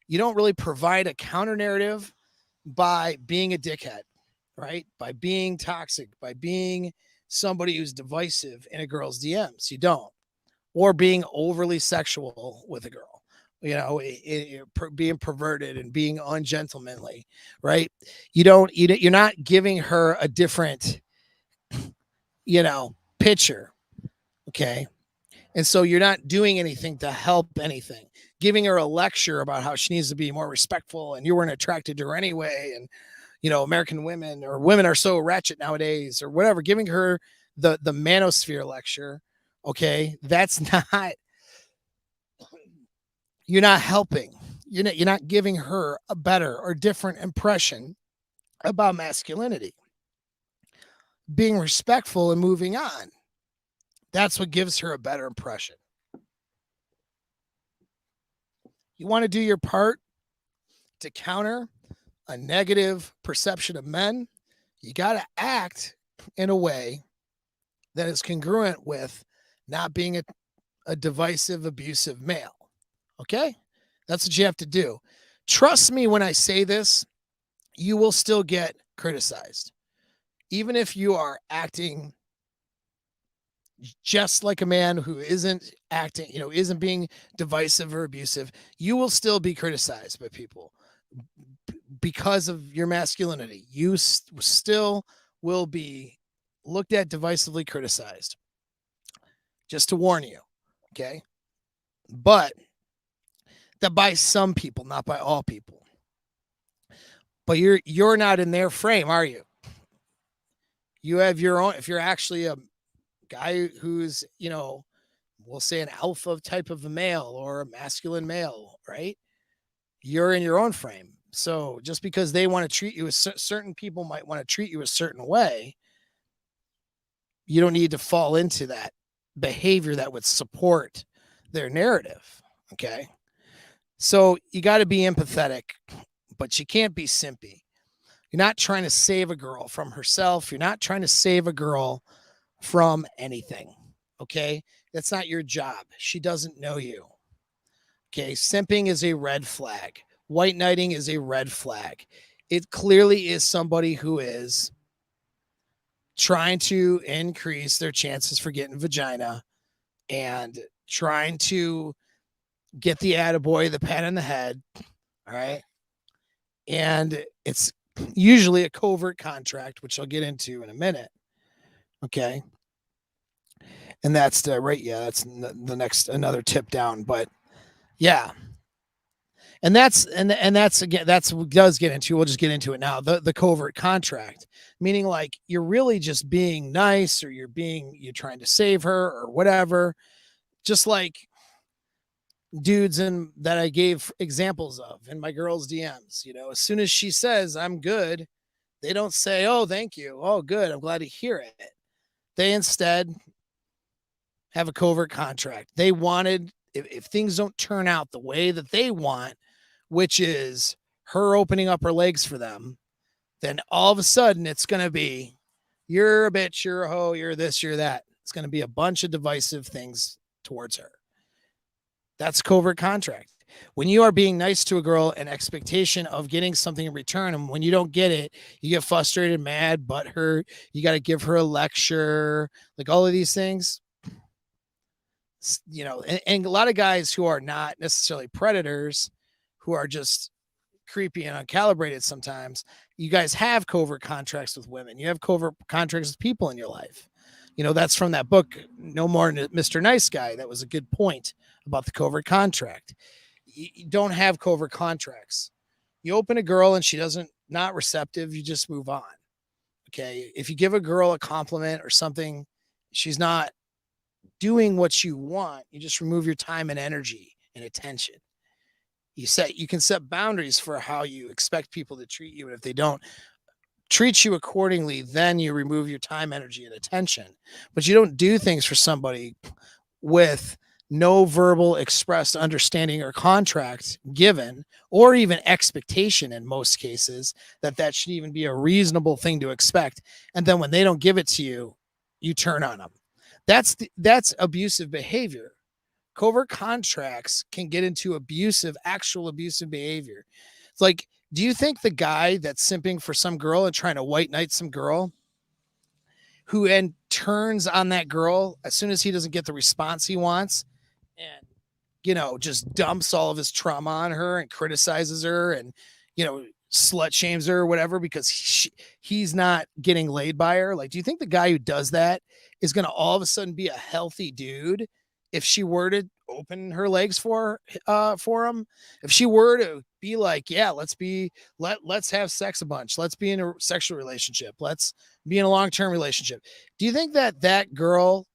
You don't really provide a counter narrative by being a dickhead, right? By being toxic, by being somebody who's divisive in a girl's DMs. You don't. Or being overly sexual with a girl, being perverted and being ungentlemanly, right? You're not giving her a different, picture. Okay. And so you're not doing anything to help anything, giving her a lecture about how she needs to be more respectful and you weren't attracted to her anyway. And, American women are so ratchet nowadays or whatever, giving her the manosphere lecture. Okay. That's not, you're not helping. You're not giving her a better or different impression about masculinity. Being respectful and moving on. That's what gives her a better impression. You want to do your part to counter a negative perception of men. You got to act in a way that is congruent with not being a divisive, abusive male. Okay? That's what you have to do. Trust me when I say this, you will still get criticized. Even if you are acting just like a man who isn't acting, isn't being divisive or abusive, you will still be criticized by people because of your masculinity. You still will be looked at, divisively criticized. Just to warn you, okay? But that by some people, not by all people. But you're not in their frame, are you? You have your own. If you're actually a guy who's, we'll say an alpha type of a male or a masculine male, right? You're in your own frame. So just because they want to treat you certain people might want to treat you a certain way, you don't need to fall into that behavior that would support their narrative. Okay. So you got to be empathetic, but you can't be simpy. You're not trying to save a girl from herself. You're not trying to save a girl from anything. Okay. That's not your job. She doesn't know you. Okay. Simping is a red flag. White knighting is a red flag. It clearly is somebody who is trying to increase their chances for getting vagina and trying to get the attaboy, the pat on the head. All right. And it's usually a covert contract, which I'll get into in a minute. Okay. And that's right. Yeah. That's the next, another tip down, but yeah. And that's again, that's what does get into, we'll just get into it now. The covert contract, meaning like you're really just being nice, or you're trying to save her or whatever. Just like dudes that I gave examples of in my girl's DMs, as soon as she says I'm good, they don't say, oh, thank you. Oh, good. I'm glad to hear it. They instead have a covert contract. They wanted, if things don't turn out the way that they want, which is her opening up her legs for them, then all of a sudden it's going to be, you're a bitch, you're a hoe, you're this, you're that. It's going to be a bunch of divisive things towards her. That's covert contract. When you are being nice to a girl in expectation of getting something in return, and when you don't get it, you get frustrated, mad, butthurt, you got to give her a lecture, like all of these things, and a lot of guys who are not necessarily predators, who are just creepy and uncalibrated sometimes, you guys have covert contracts with women. You have covert contracts with people in your life. That's from that book, No More Mr. Nice Guy. That was a good point about the covert contract. You don't have covert contracts. You open a girl and she not receptive, you just move on. Okay. If you give a girl a compliment or something, she's not doing what you want, you just remove your time and energy and attention. You can set boundaries for how you expect people to treat you. And if they don't treat you accordingly, then you remove your time, energy, and attention. But you don't do things for somebody with no verbal expressed understanding or contract given, or even expectation in most cases, that should even be a reasonable thing to expect. And then when they don't give it to you, you turn on them. That's abusive behavior. Covert contracts can get into actual abusive behavior. It's like, do you think the guy that's simping for some girl and trying to white knight some girl, who then turns on that girl as soon as he doesn't get the response he wants, and just dumps all of his trauma on her and criticizes her and slut shames her or whatever because he's not getting laid by her? Like, do you think the guy who does that is going to all of a sudden be a healthy dude if she were to open her legs for him? If she were to be like, yeah, let's have sex a bunch, let's be in a sexual relationship, let's be in a long-term relationship, do you think that girl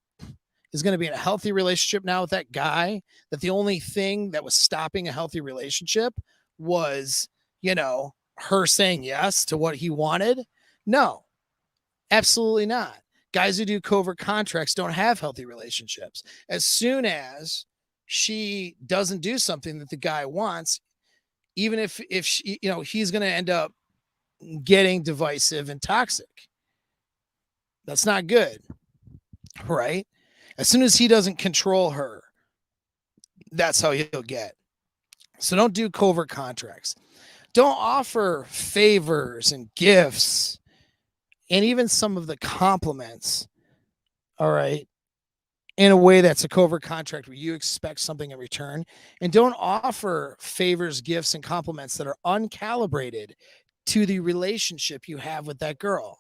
is going to be in a healthy relationship now with that guy, that the only thing that was stopping a healthy relationship was, her saying yes to what he wanted? No, absolutely not. Guys who do covert contracts don't have healthy relationships. As soon as she doesn't do something that the guy wants, even if she, he's going to end up getting divisive and toxic. That's not good, right? As soon as he doesn't control her, that's how he'll get. So don't do covert contracts. Don't offer favors and gifts and even some of the compliments, all right, in a way that's a covert contract where you expect something in return. And don't offer favors, gifts, and compliments that are uncalibrated to the relationship you have with that girl.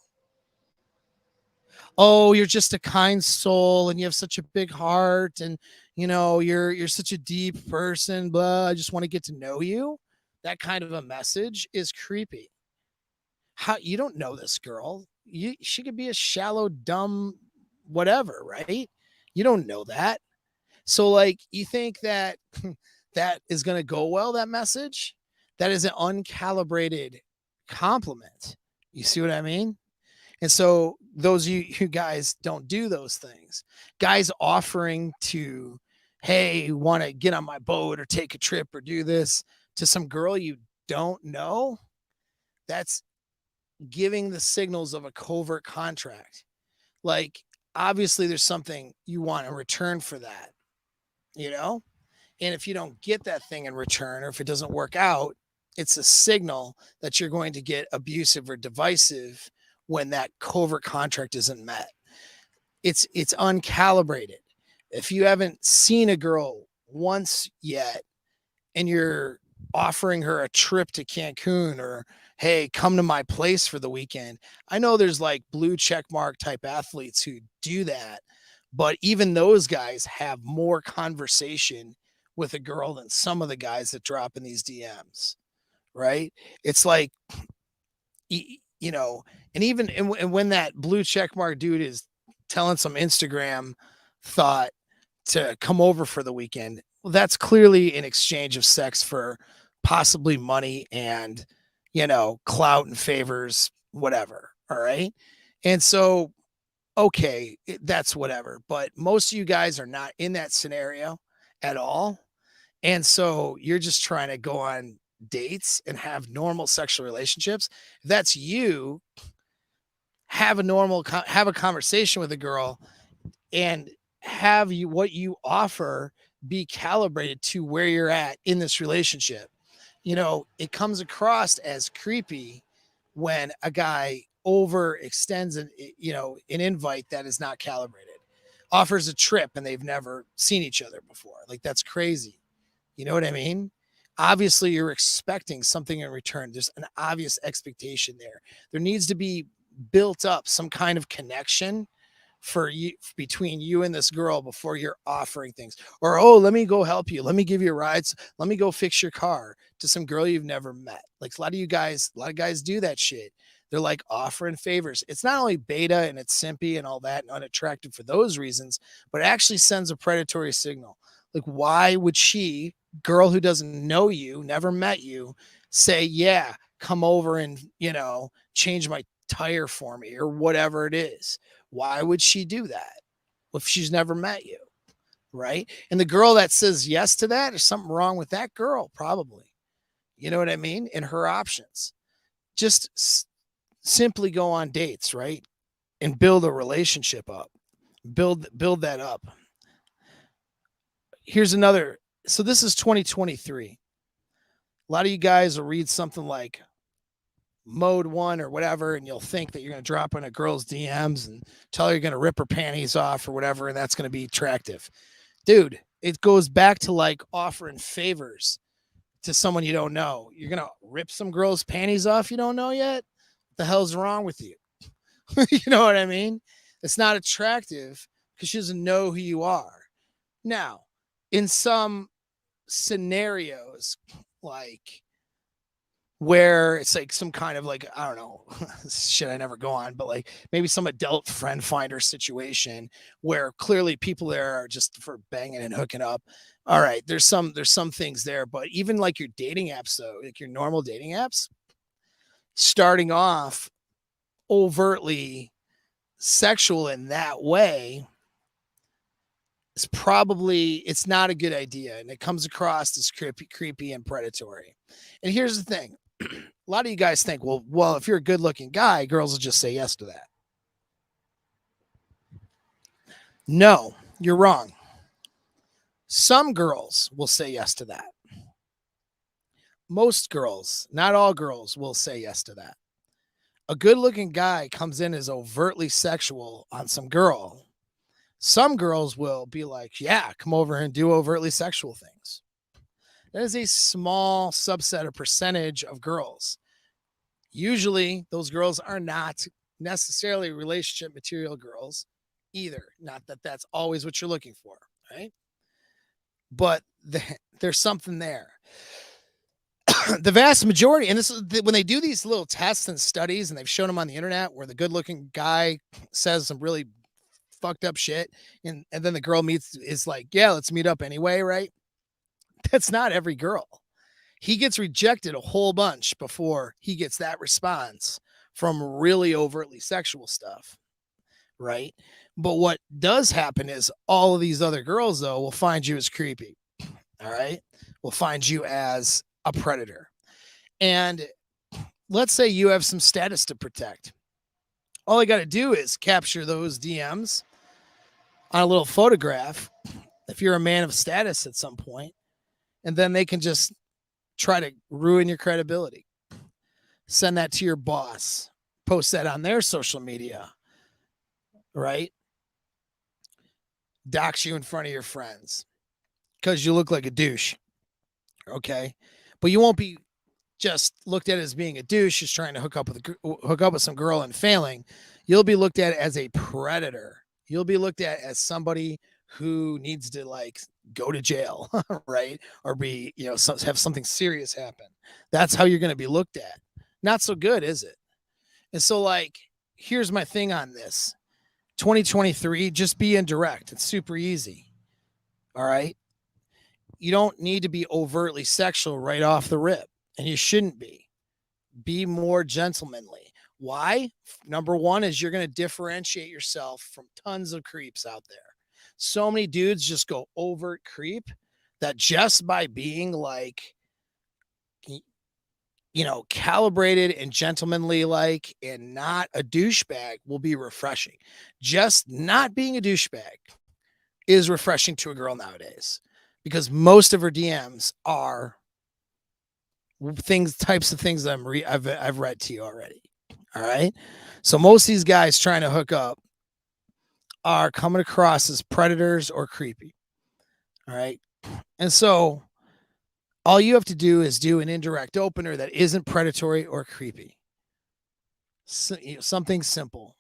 Oh, you're just a kind soul and you have such a big heart, and you're such a deep person, blah, I just want to get to know you. That kind of a message is creepy. How you don't know this girl? She could be a shallow, dumb, whatever, right? You don't know that. So like, you think that that is going to go well, that message? That is an uncalibrated compliment. You see what I mean? And so those of you who guys don't do those things, guys offering to, hey, want to get on my boat or take a trip or do this to some girl you don't know, that's giving the signals of a covert contract. Like, obviously there's something you want in return for that, you know? And if you don't get that thing in return, or if it doesn't work out, it's a signal that you're going to get abusive or divisive when that covert contract isn't met. It's uncalibrated. If you haven't seen a girl once yet and you're offering her a trip to Cancun, or hey, come to my place for the weekend. I know there's like blue check mark type athletes who do that, but even those guys have more conversation with a girl than some of the guys that drop in these DMs, right? It's like, you know, and even and when that blue check mark dude is telling some Instagram thought to come over for the weekend, well, that's clearly in exchange of sex for possibly money and, you know, clout and favors, whatever. All right. And so, okay, that's whatever. But most of you guys are not in that scenario at all. And so you're just trying to go on dates and have normal sexual relationships. If that's you, have a conversation with a girl and have you what you offer be calibrated to where you're at in this relationship. You know, it comes across as creepy when a guy overextends an invite that is not calibrated, offers a trip and they've never seen each other before. Like, that's crazy. You know what I mean? Obviously, you're expecting something in return. There's an obvious expectation there. There needs to be built up some kind of connection for you between you and this girl before you're offering things. Or, oh, let me go help you. Let me give you rides. Let me go fix your car to some girl you've never met. Like, a lot of guys do that shit. They're like offering favors. It's not only beta and it's simpy and all that and unattractive for those reasons, but it actually sends a predatory signal. Like, why would she, girl who doesn't know you, never met you, say, yeah, come over and, change my tire for me or whatever it is? Why would she do that if she's never met you? Right. And the girl that says yes to that, there's something wrong with that girl, probably. You know what I mean? And her options. Just simply go on dates, right? And build a relationship up. Build that up. Here's another. So this is 2023. A lot of you guys will read something like mode 1 or whatever, and you'll think that you're going to drop in a girl's DMs and tell her you're going to rip her panties off or whatever, and that's going to be attractive. Dude, it goes back to like offering favors to someone you don't know. You're going to rip some girl's panties off you don't know yet? What the hell's wrong with you? You know what I mean? It's not attractive because she doesn't know who you are. Now, in some scenarios, like where it's like some kind of like, I don't know, shit I never go on, but like maybe some adult friend finder situation where clearly people there are just for banging and hooking up. All right, there's some things there, but even like your dating apps though, like your normal dating apps, starting off overtly sexual in that way, it's not a good idea, and it comes across as creepy and predatory. And here's the thing. A lot of you guys think, well, if you're a good looking guy, girls will just say yes to that. No, you're wrong. Some girls will say yes to that. Most girls, not all girls, will say yes to that. A good looking guy comes in as overtly sexual on some girl. Some girls will be like, yeah, come over and do overtly sexual things. That is a small subset or percentage of girls. Usually those girls are not necessarily relationship material girls either. Not that that's always what you're looking for, right? But there's something there. The vast majority, and this is when they do these little tests and studies, and they've shown them on the internet where the good looking guy says some really fucked up shit, and then the girl is like, yeah, let's meet up anyway, right? That's not every girl. He gets rejected a whole bunch before he gets that response from really overtly sexual stuff, right? But what does happen is all of these other girls, though, will find you as creepy. All right. Will find you as a predator. And let's say you have some status to protect. All I got to do is capture those DMs on a little photograph if you're a man of status at some point, and then they can just try to ruin your credibility. Send that to your boss, post that on their social media, right? Dox you in front of your friends because you look like a douche. Okay. But you won't be just looked at as being a douche, just trying to hook up with some girl and failing. You'll be looked at as a predator. You'll be looked at as somebody who needs to like go to jail, right? Or be, have something serious happen. That's how you're going to be looked at. Not so good, is it? And so, like, here's my thing on this. 2023, just be indirect. It's super easy. All right. You don't need to be overtly sexual right off the rip, and you shouldn't be. Be more gentlemanly. Why? Number one is you're going to differentiate yourself from tons of creeps out there. So many dudes just go overt creep that just by being like, calibrated and gentlemanly like, and not a douchebag will be refreshing. Just not being a douchebag is refreshing to a girl nowadays because most of her DMs are types of things that I've read to you already. All right. So most of these guys trying to hook up are coming across as predators or creepy. All right. And so all you have to do is do an indirect opener that isn't predatory or creepy. So, something simple.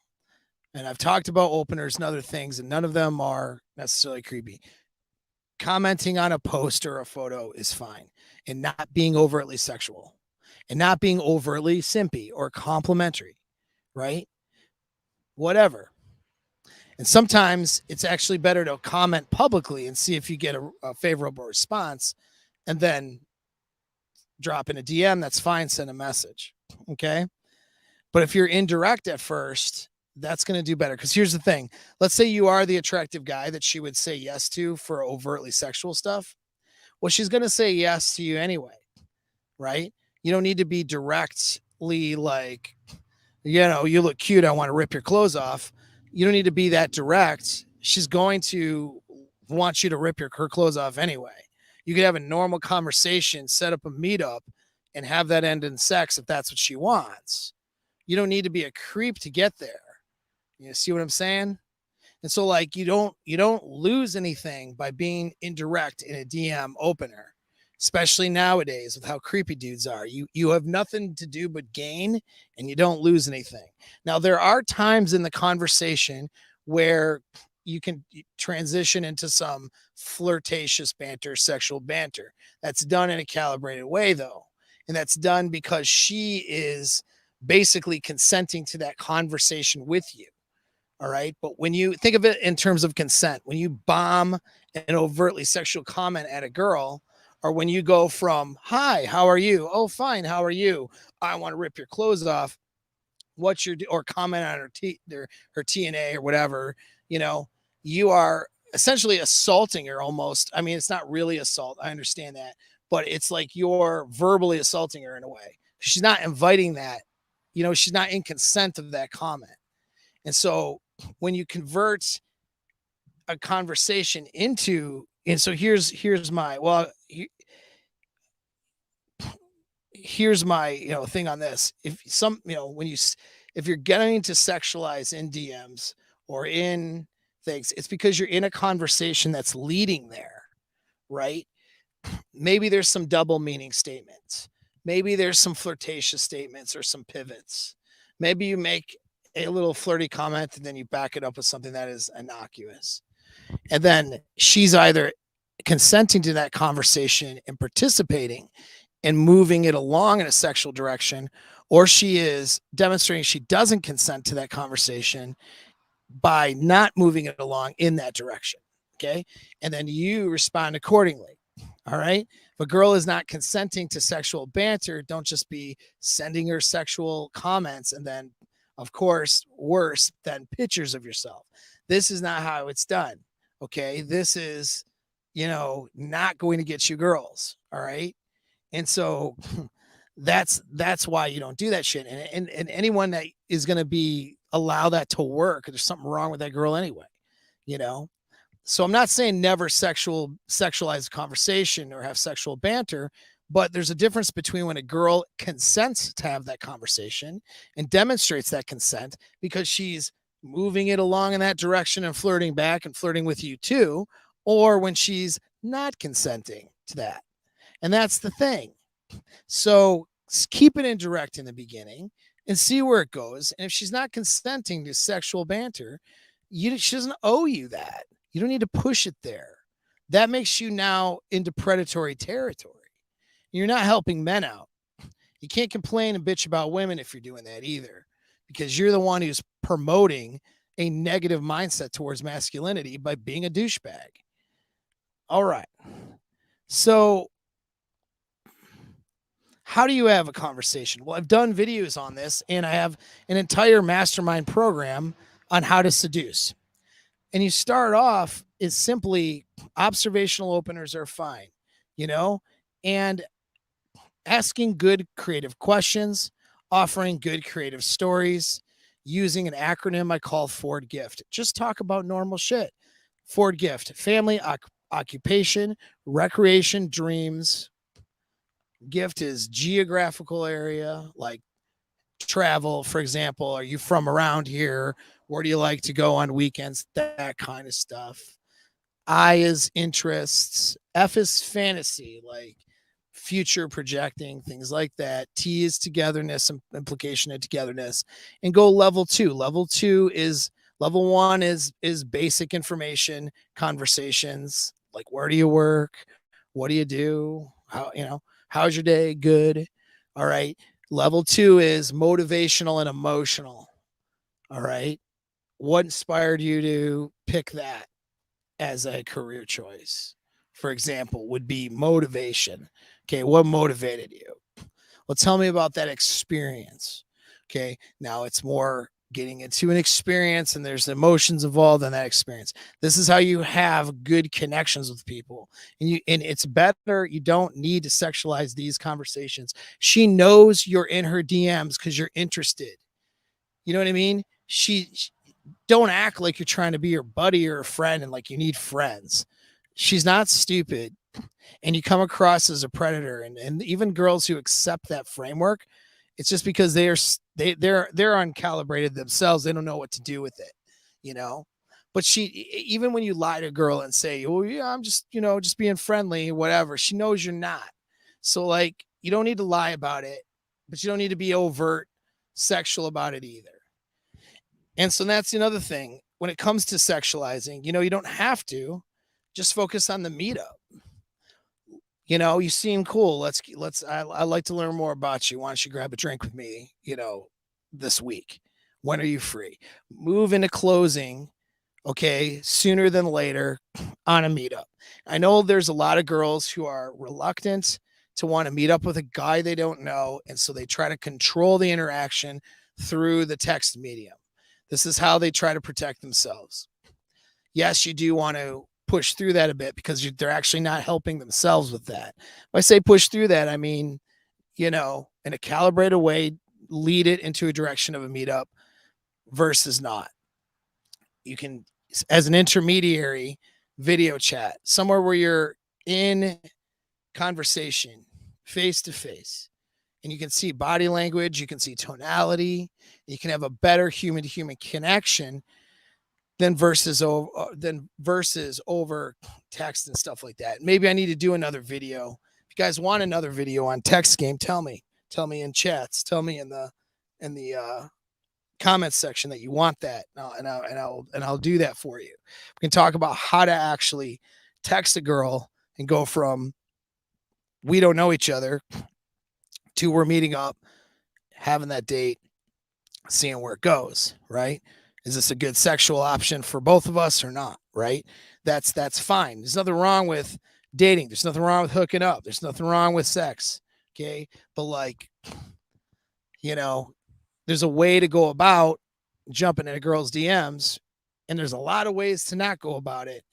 And I've talked about openers and other things, and none of them are necessarily creepy. Commenting on a post or a photo is fine, and not being overtly sexual and not being overtly simpy or complimentary, right? Whatever. And sometimes it's actually better to comment publicly and see if you get a favorable response and then drop in a DM. That's fine. Send a message. Okay. But if you're indirect at first, that's going to do better. Because here's the thing. Let's say you are the attractive guy that she would say yes to for overtly sexual stuff. Well, she's going to say yes to you anyway, right? You don't need to be directly like, you look cute. I want to rip your clothes off. You don't need to be that direct. She's going to want you to rip her clothes off anyway. You could have a normal conversation, set up a meetup, and have that end in sex if that's what she wants. You don't need to be a creep to get there. You see what I'm saying? And so, like, you don't lose anything by being indirect in a DM opener, especially nowadays with how creepy dudes are. You have nothing to do but gain, and you don't lose anything. Now, there are times in the conversation where you can transition into some flirtatious banter, sexual banter. That's done in a calibrated way, though. And that's done because she is basically consenting to that conversation with you. All right. But when you think of it in terms of consent, when you bomb an overtly sexual comment at a girl, or when you go from, hi, how are you? Oh, fine. How are you? I want to rip your clothes off. Or comment on her TNA or whatever, you are essentially assaulting her almost. I mean, it's not really assault. I understand that, but it's like you're verbally assaulting her in a way. She's not inviting that, she's not in consent of that comment. And so when you convert a conversation into, and so here's my thing on this. If you're getting to sexualize in DMs or in things, it's because you're in a conversation that's leading there, right? Maybe there's some double meaning statements. Maybe there's some flirtatious statements or some pivots. Maybe you make a little flirty comment and then you back it up with something that is innocuous. And then she's either consenting to that conversation and participating and moving it along in a sexual direction, or she is demonstrating she doesn't consent to that conversation by not moving it along in that direction. Okay. And then you respond accordingly. All right. If a girl is not consenting to sexual banter, don't just be sending her sexual comments and then, of course, worse than pictures of yourself. This is not how it's done. Okay. This is, not going to get you girls. All right. And so that's why you don't do that shit. And anyone that is going to be allow that to work, there's something wrong with that girl anyway, you know? So I'm not saying never sexualize a conversation or have sexual banter, but there's a difference between when a girl consents to have that conversation and demonstrates that consent because she's moving it along in that direction and flirting back and flirting with you too, or when she's not consenting to that. And that's the thing. So keep it indirect in the beginning and see where it goes. And if she's not consenting to sexual banter, she doesn't owe you that. You don't need to push it there. That makes you now into predatory territory. You're not helping men out. You can't complain and bitch about women if you're doing that either, because you're the one who's promoting a negative mindset towards masculinity by being a douchebag. All right. So how do you have a conversation? Well, I've done videos on this, and I have an entire mastermind program on how to seduce. And you start off is simply observational openers are fine, and asking good creative questions, offering good creative stories, using an acronym I call Ford Gift. Just talk about normal shit. Ford Gift: family, occupation, recreation, dreams. Gift is geographical area, like travel, for example. Are you from around here? Where do you like to go on weekends? That kind of stuff. I is interests. F is fantasy, like future projecting, things like that. T is togetherness, implication of togetherness. And go level 2. Level 1 is basic information, conversations, like where do you work? What do you do? How's your day? Good. All right. Level 2 is motivational and emotional. All right. What inspired you to pick that as a career choice? For example, would be motivation. Okay. What motivated you? Well, tell me about that experience. Okay. Now it's more getting into an experience, and there's emotions involved in that experience. This is how you have good connections with people. And it's better. You don't need to sexualize these conversations. She knows you're in her DMs because you're interested. You know what I mean? She don't act like you're trying to be your buddy or a friend and like you need friends. She's not stupid. And you come across as a predator, and even girls who accept that framework, it's just because they're uncalibrated themselves. They don't know what to do with it, But even when you lie to a girl and say, "Oh yeah, I'm just just being friendly," whatever, she knows you're not. So like, you don't need to lie about it, but you don't need to be overt sexual about it either. And so that's another thing when it comes to sexualizing. You don't have to just focus on the meetup. You seem cool. I'd like to learn more about you. Why don't you grab a drink with me, this week? When are you free? Move into closing, okay, sooner than later on a meetup. I know there's a lot of girls who are reluctant to want to meet up with a guy they don't know, and so they try to control the interaction through the text medium. This is how they try to protect themselves. Yes, you do want to push through that a bit because they're actually not helping themselves with that. If I say push through that, I mean, in a calibrated way, lead it into a direction of a meetup versus not. You can, as an intermediary, video chat, somewhere where you're in conversation, face to face, and you can see body language, you can see tonality, you can have a better human to human connection than versus over text and stuff like that. Maybe I need to do another video. If you guys want another video on text game, tell me in chats, tell me in the comments section that you want that, and I'll do that for you. We can talk about how to actually text a girl and go from we don't know each other to we're meeting up, having that date, seeing where it goes, right? Is this a good sexual option for both of us or not, right? That's fine. There's nothing wrong with dating. There's nothing wrong with hooking up. There's nothing wrong with sex. Okay. But like, there's a way to go about jumping in a girl's DMs, and there's a lot of ways to not go about it.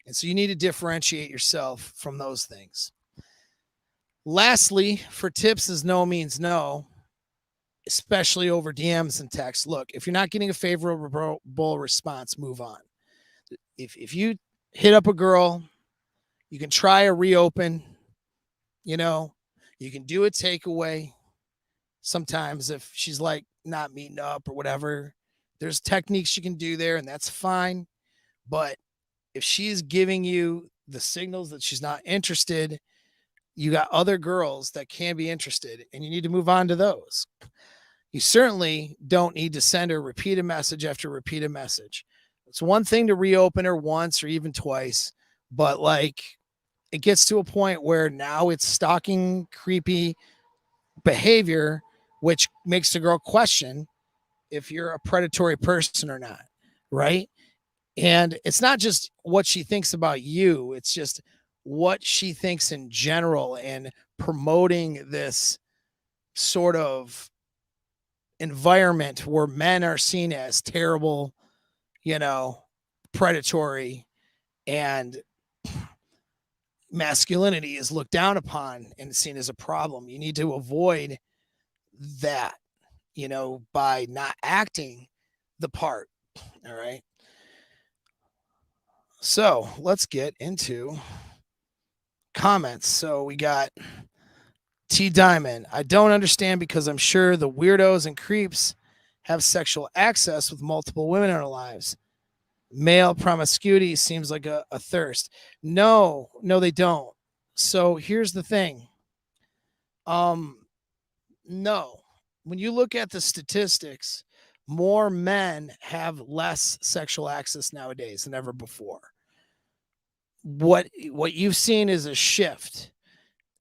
And so you need to differentiate yourself from those things. Lastly, for tips is no means no, especially over DMs and text. Look, if you're not getting a favorable response, move on. If you hit up a girl, you can try a reopen, you can do a takeaway. Sometimes if she's like not meeting up or whatever, there's techniques you can do there, and that's fine. But if she's giving you the signals that she's not interested, you got other girls that can be interested, and you need to move on to those. You certainly don't need to send her repeated message after repeated message. It's one thing to reopen her once or even twice, but like it gets to a point where now it's stalking, creepy behavior, which makes the girl question if you're a predatory person or not, right? And it's not just what she thinks about you, it's just what she thinks in general, and promoting this sort of environment where men are seen as terrible, predatory, and masculinity is looked down upon and seen as a problem. You need to avoid that, by not acting the part. All right. So let's get into comments. So we got T Diamond. I don't understand because I'm sure the weirdos and creeps have sexual access with multiple women in their lives. Male promiscuity seems like a thirst. No, they don't. So here's the thing. No. When you look at the statistics, more men have less sexual access nowadays than ever before. What you've seen is a shift.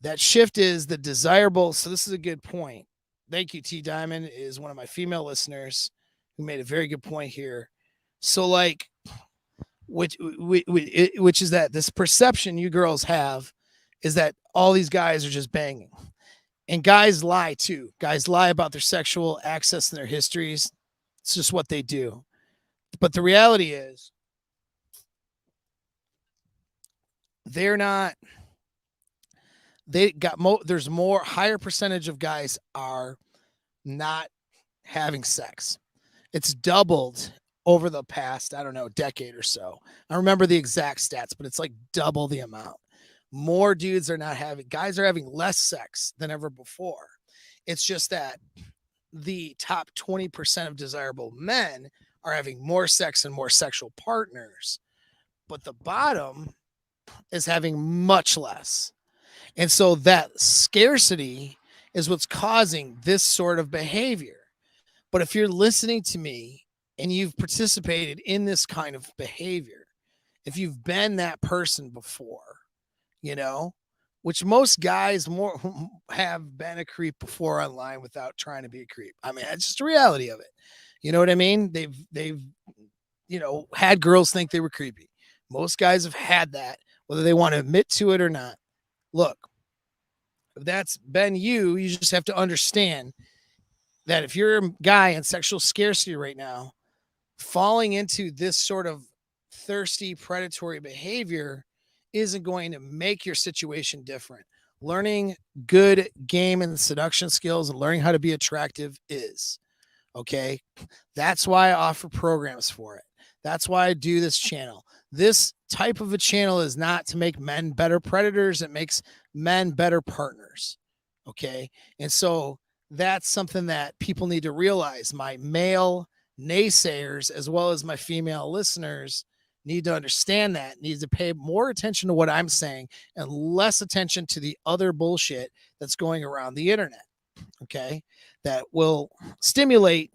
That shift is the desirable. So this is a good point. Thank you, T Diamond is one of my female listeners who made a very good point here. So like, which is that this perception you girls have is that all these guys are just banging, and guys lie too. Guys lie about their sexual access and their histories. It's just what they do. But the reality is there's more higher percentage of guys are not having sex. It's doubled over the past, I don't know, decade or so. I don't remember the exact stats, but it's like double the amount. More guys are having less sex than ever before. It's just that the top 20% of desirable men are having more sex and more sexual partners, but the bottom is having much less. And so that scarcity is what's causing this sort of behavior. But if you're listening to me and you've participated in this kind of behavior, if you've been that person before, which most guys more have been a creep before online without trying to be a creep. I mean, it's just the reality of it. You know what I mean? They've had girls think they were creepy. Most guys have had that, whether they want to admit to it or not. Look, if that's been you, you just have to understand that if you're a guy in sexual scarcity right now, falling into this sort of thirsty, predatory behavior isn't going to make your situation different. Learning good game and seduction skills and learning how to be attractive is. Okay. That's why I offer programs for it. That's why I do this channel. This type of a channel is not to make men better predators. It makes men better partners. Okay. And so that's something that people need to realize. My male naysayers, as well as my female listeners, need to understand that, need to pay more attention to what I'm saying and less attention to the other bullshit that's going around the internet. Okay. That will stimulate,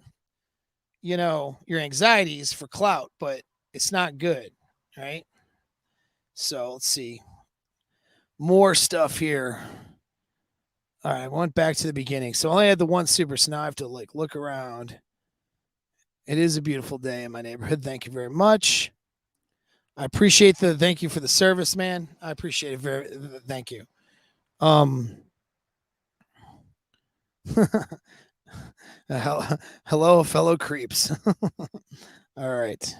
your anxieties for clout, but it's not good. Right. So let's see more stuff here. All right. I went back to the beginning. So I only had the one super. So now I have to look around. It is a beautiful day in my neighborhood. Thank you very much. I appreciate the thank you for the service, man. I appreciate it very. Thank you. Hello, fellow creeps. All right.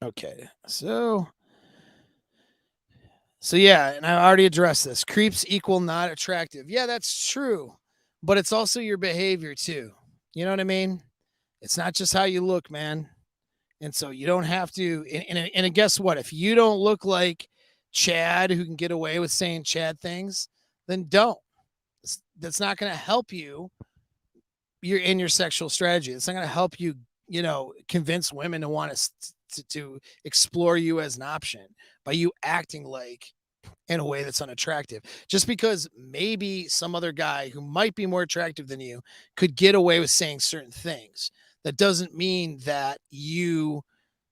Okay. So yeah, and I already addressed this. Creeps equal not attractive. Yeah, that's true. But it's also your behavior too. You know what I mean? It's not just how you look, man. And so you don't have to and guess what? If you don't look like Chad who can get away with saying Chad things, then don't. That's not going to help you. You're in your sexual strategy. It's not going to help you, convince women to want to explore you as an option by you acting like in a way that's unattractive. Just because maybe some other guy who might be more attractive than you could get away with saying certain things. That doesn't mean that you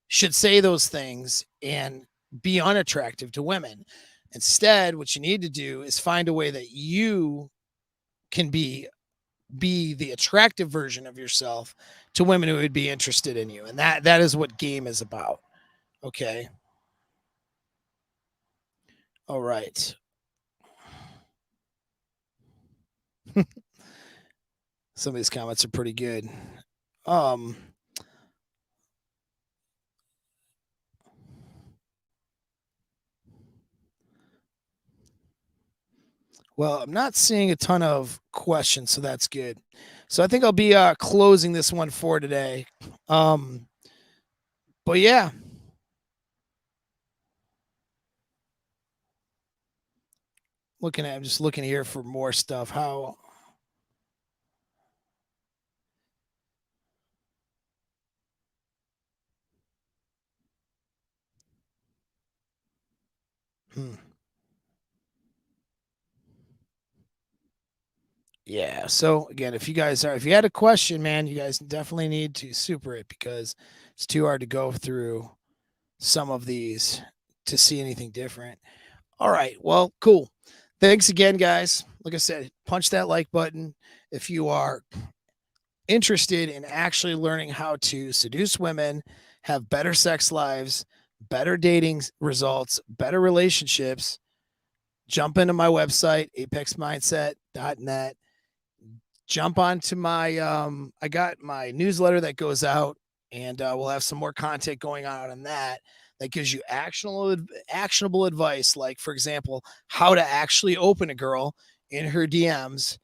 should say those things and be unattractive to women. Instead, what you need to do is find a way that you can be the attractive version of yourself to women who would be interested in you. And that is what game is about. Okay. All right. Some of these comments are pretty good. Well, I'm not seeing a ton of questions, so that's good. So I think I'll be closing this one for today. But yeah. I'm just looking here for more stuff. How Yeah. So again, if you had a question, man, you guys definitely need to super it because it's too hard to go through some of these to see anything different. All right. Well, cool. Thanks again, guys. Like I said, punch that like button if you are interested in actually learning how to seduce women, have better sex lives, better dating results, better relationships. Jump into my website, apexmindset.net. Jump onto my I got my newsletter that goes out, and we'll have some more content going on that gives you actionable advice, like for example how to actually open a girl in her DMs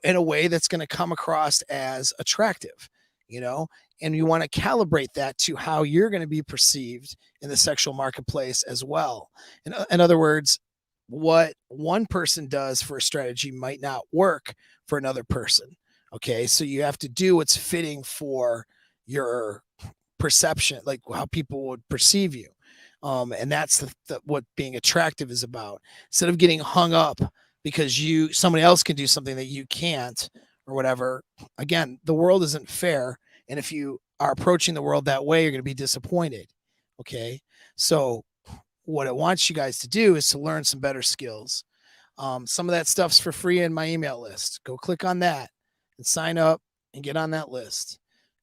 in a way that's going to come across as attractive, and you want to calibrate that to how you're going to be perceived in the sexual marketplace as well. In other words, what one person does for a strategy might not work for another person. Okay. So you have to do what's fitting for your perception, like how people would perceive you. And that's what being attractive is about. Instead of getting hung up because somebody else can do something that you can't or whatever. Again, the world isn't fair. And if you are approaching the world that way, you're going to be disappointed. Okay. So what I want you guys to do is to learn some better skills. Some of that stuff's for free in my email list. Go click on that and sign up and get on that list.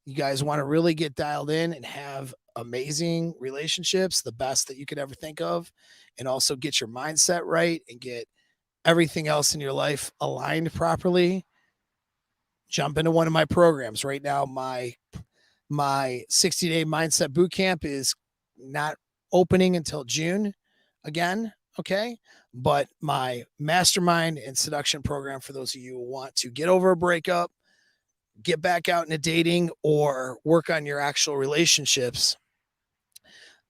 You guys want to really get dialed in and have amazing relationships, the best that you could ever think of, and also get your mindset right and get everything else in your life aligned properly. Jump into one of my programs right now. My 60-day mindset boot camp is not opening until June again. Okay. But my mastermind and seduction program for those of you who want to get over a breakup, get back out into dating, or work on your actual relationships,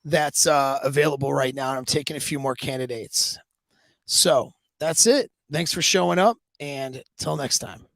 that's available right now. And I'm taking a few more candidates. So that's it. Thanks for showing up, and till next time.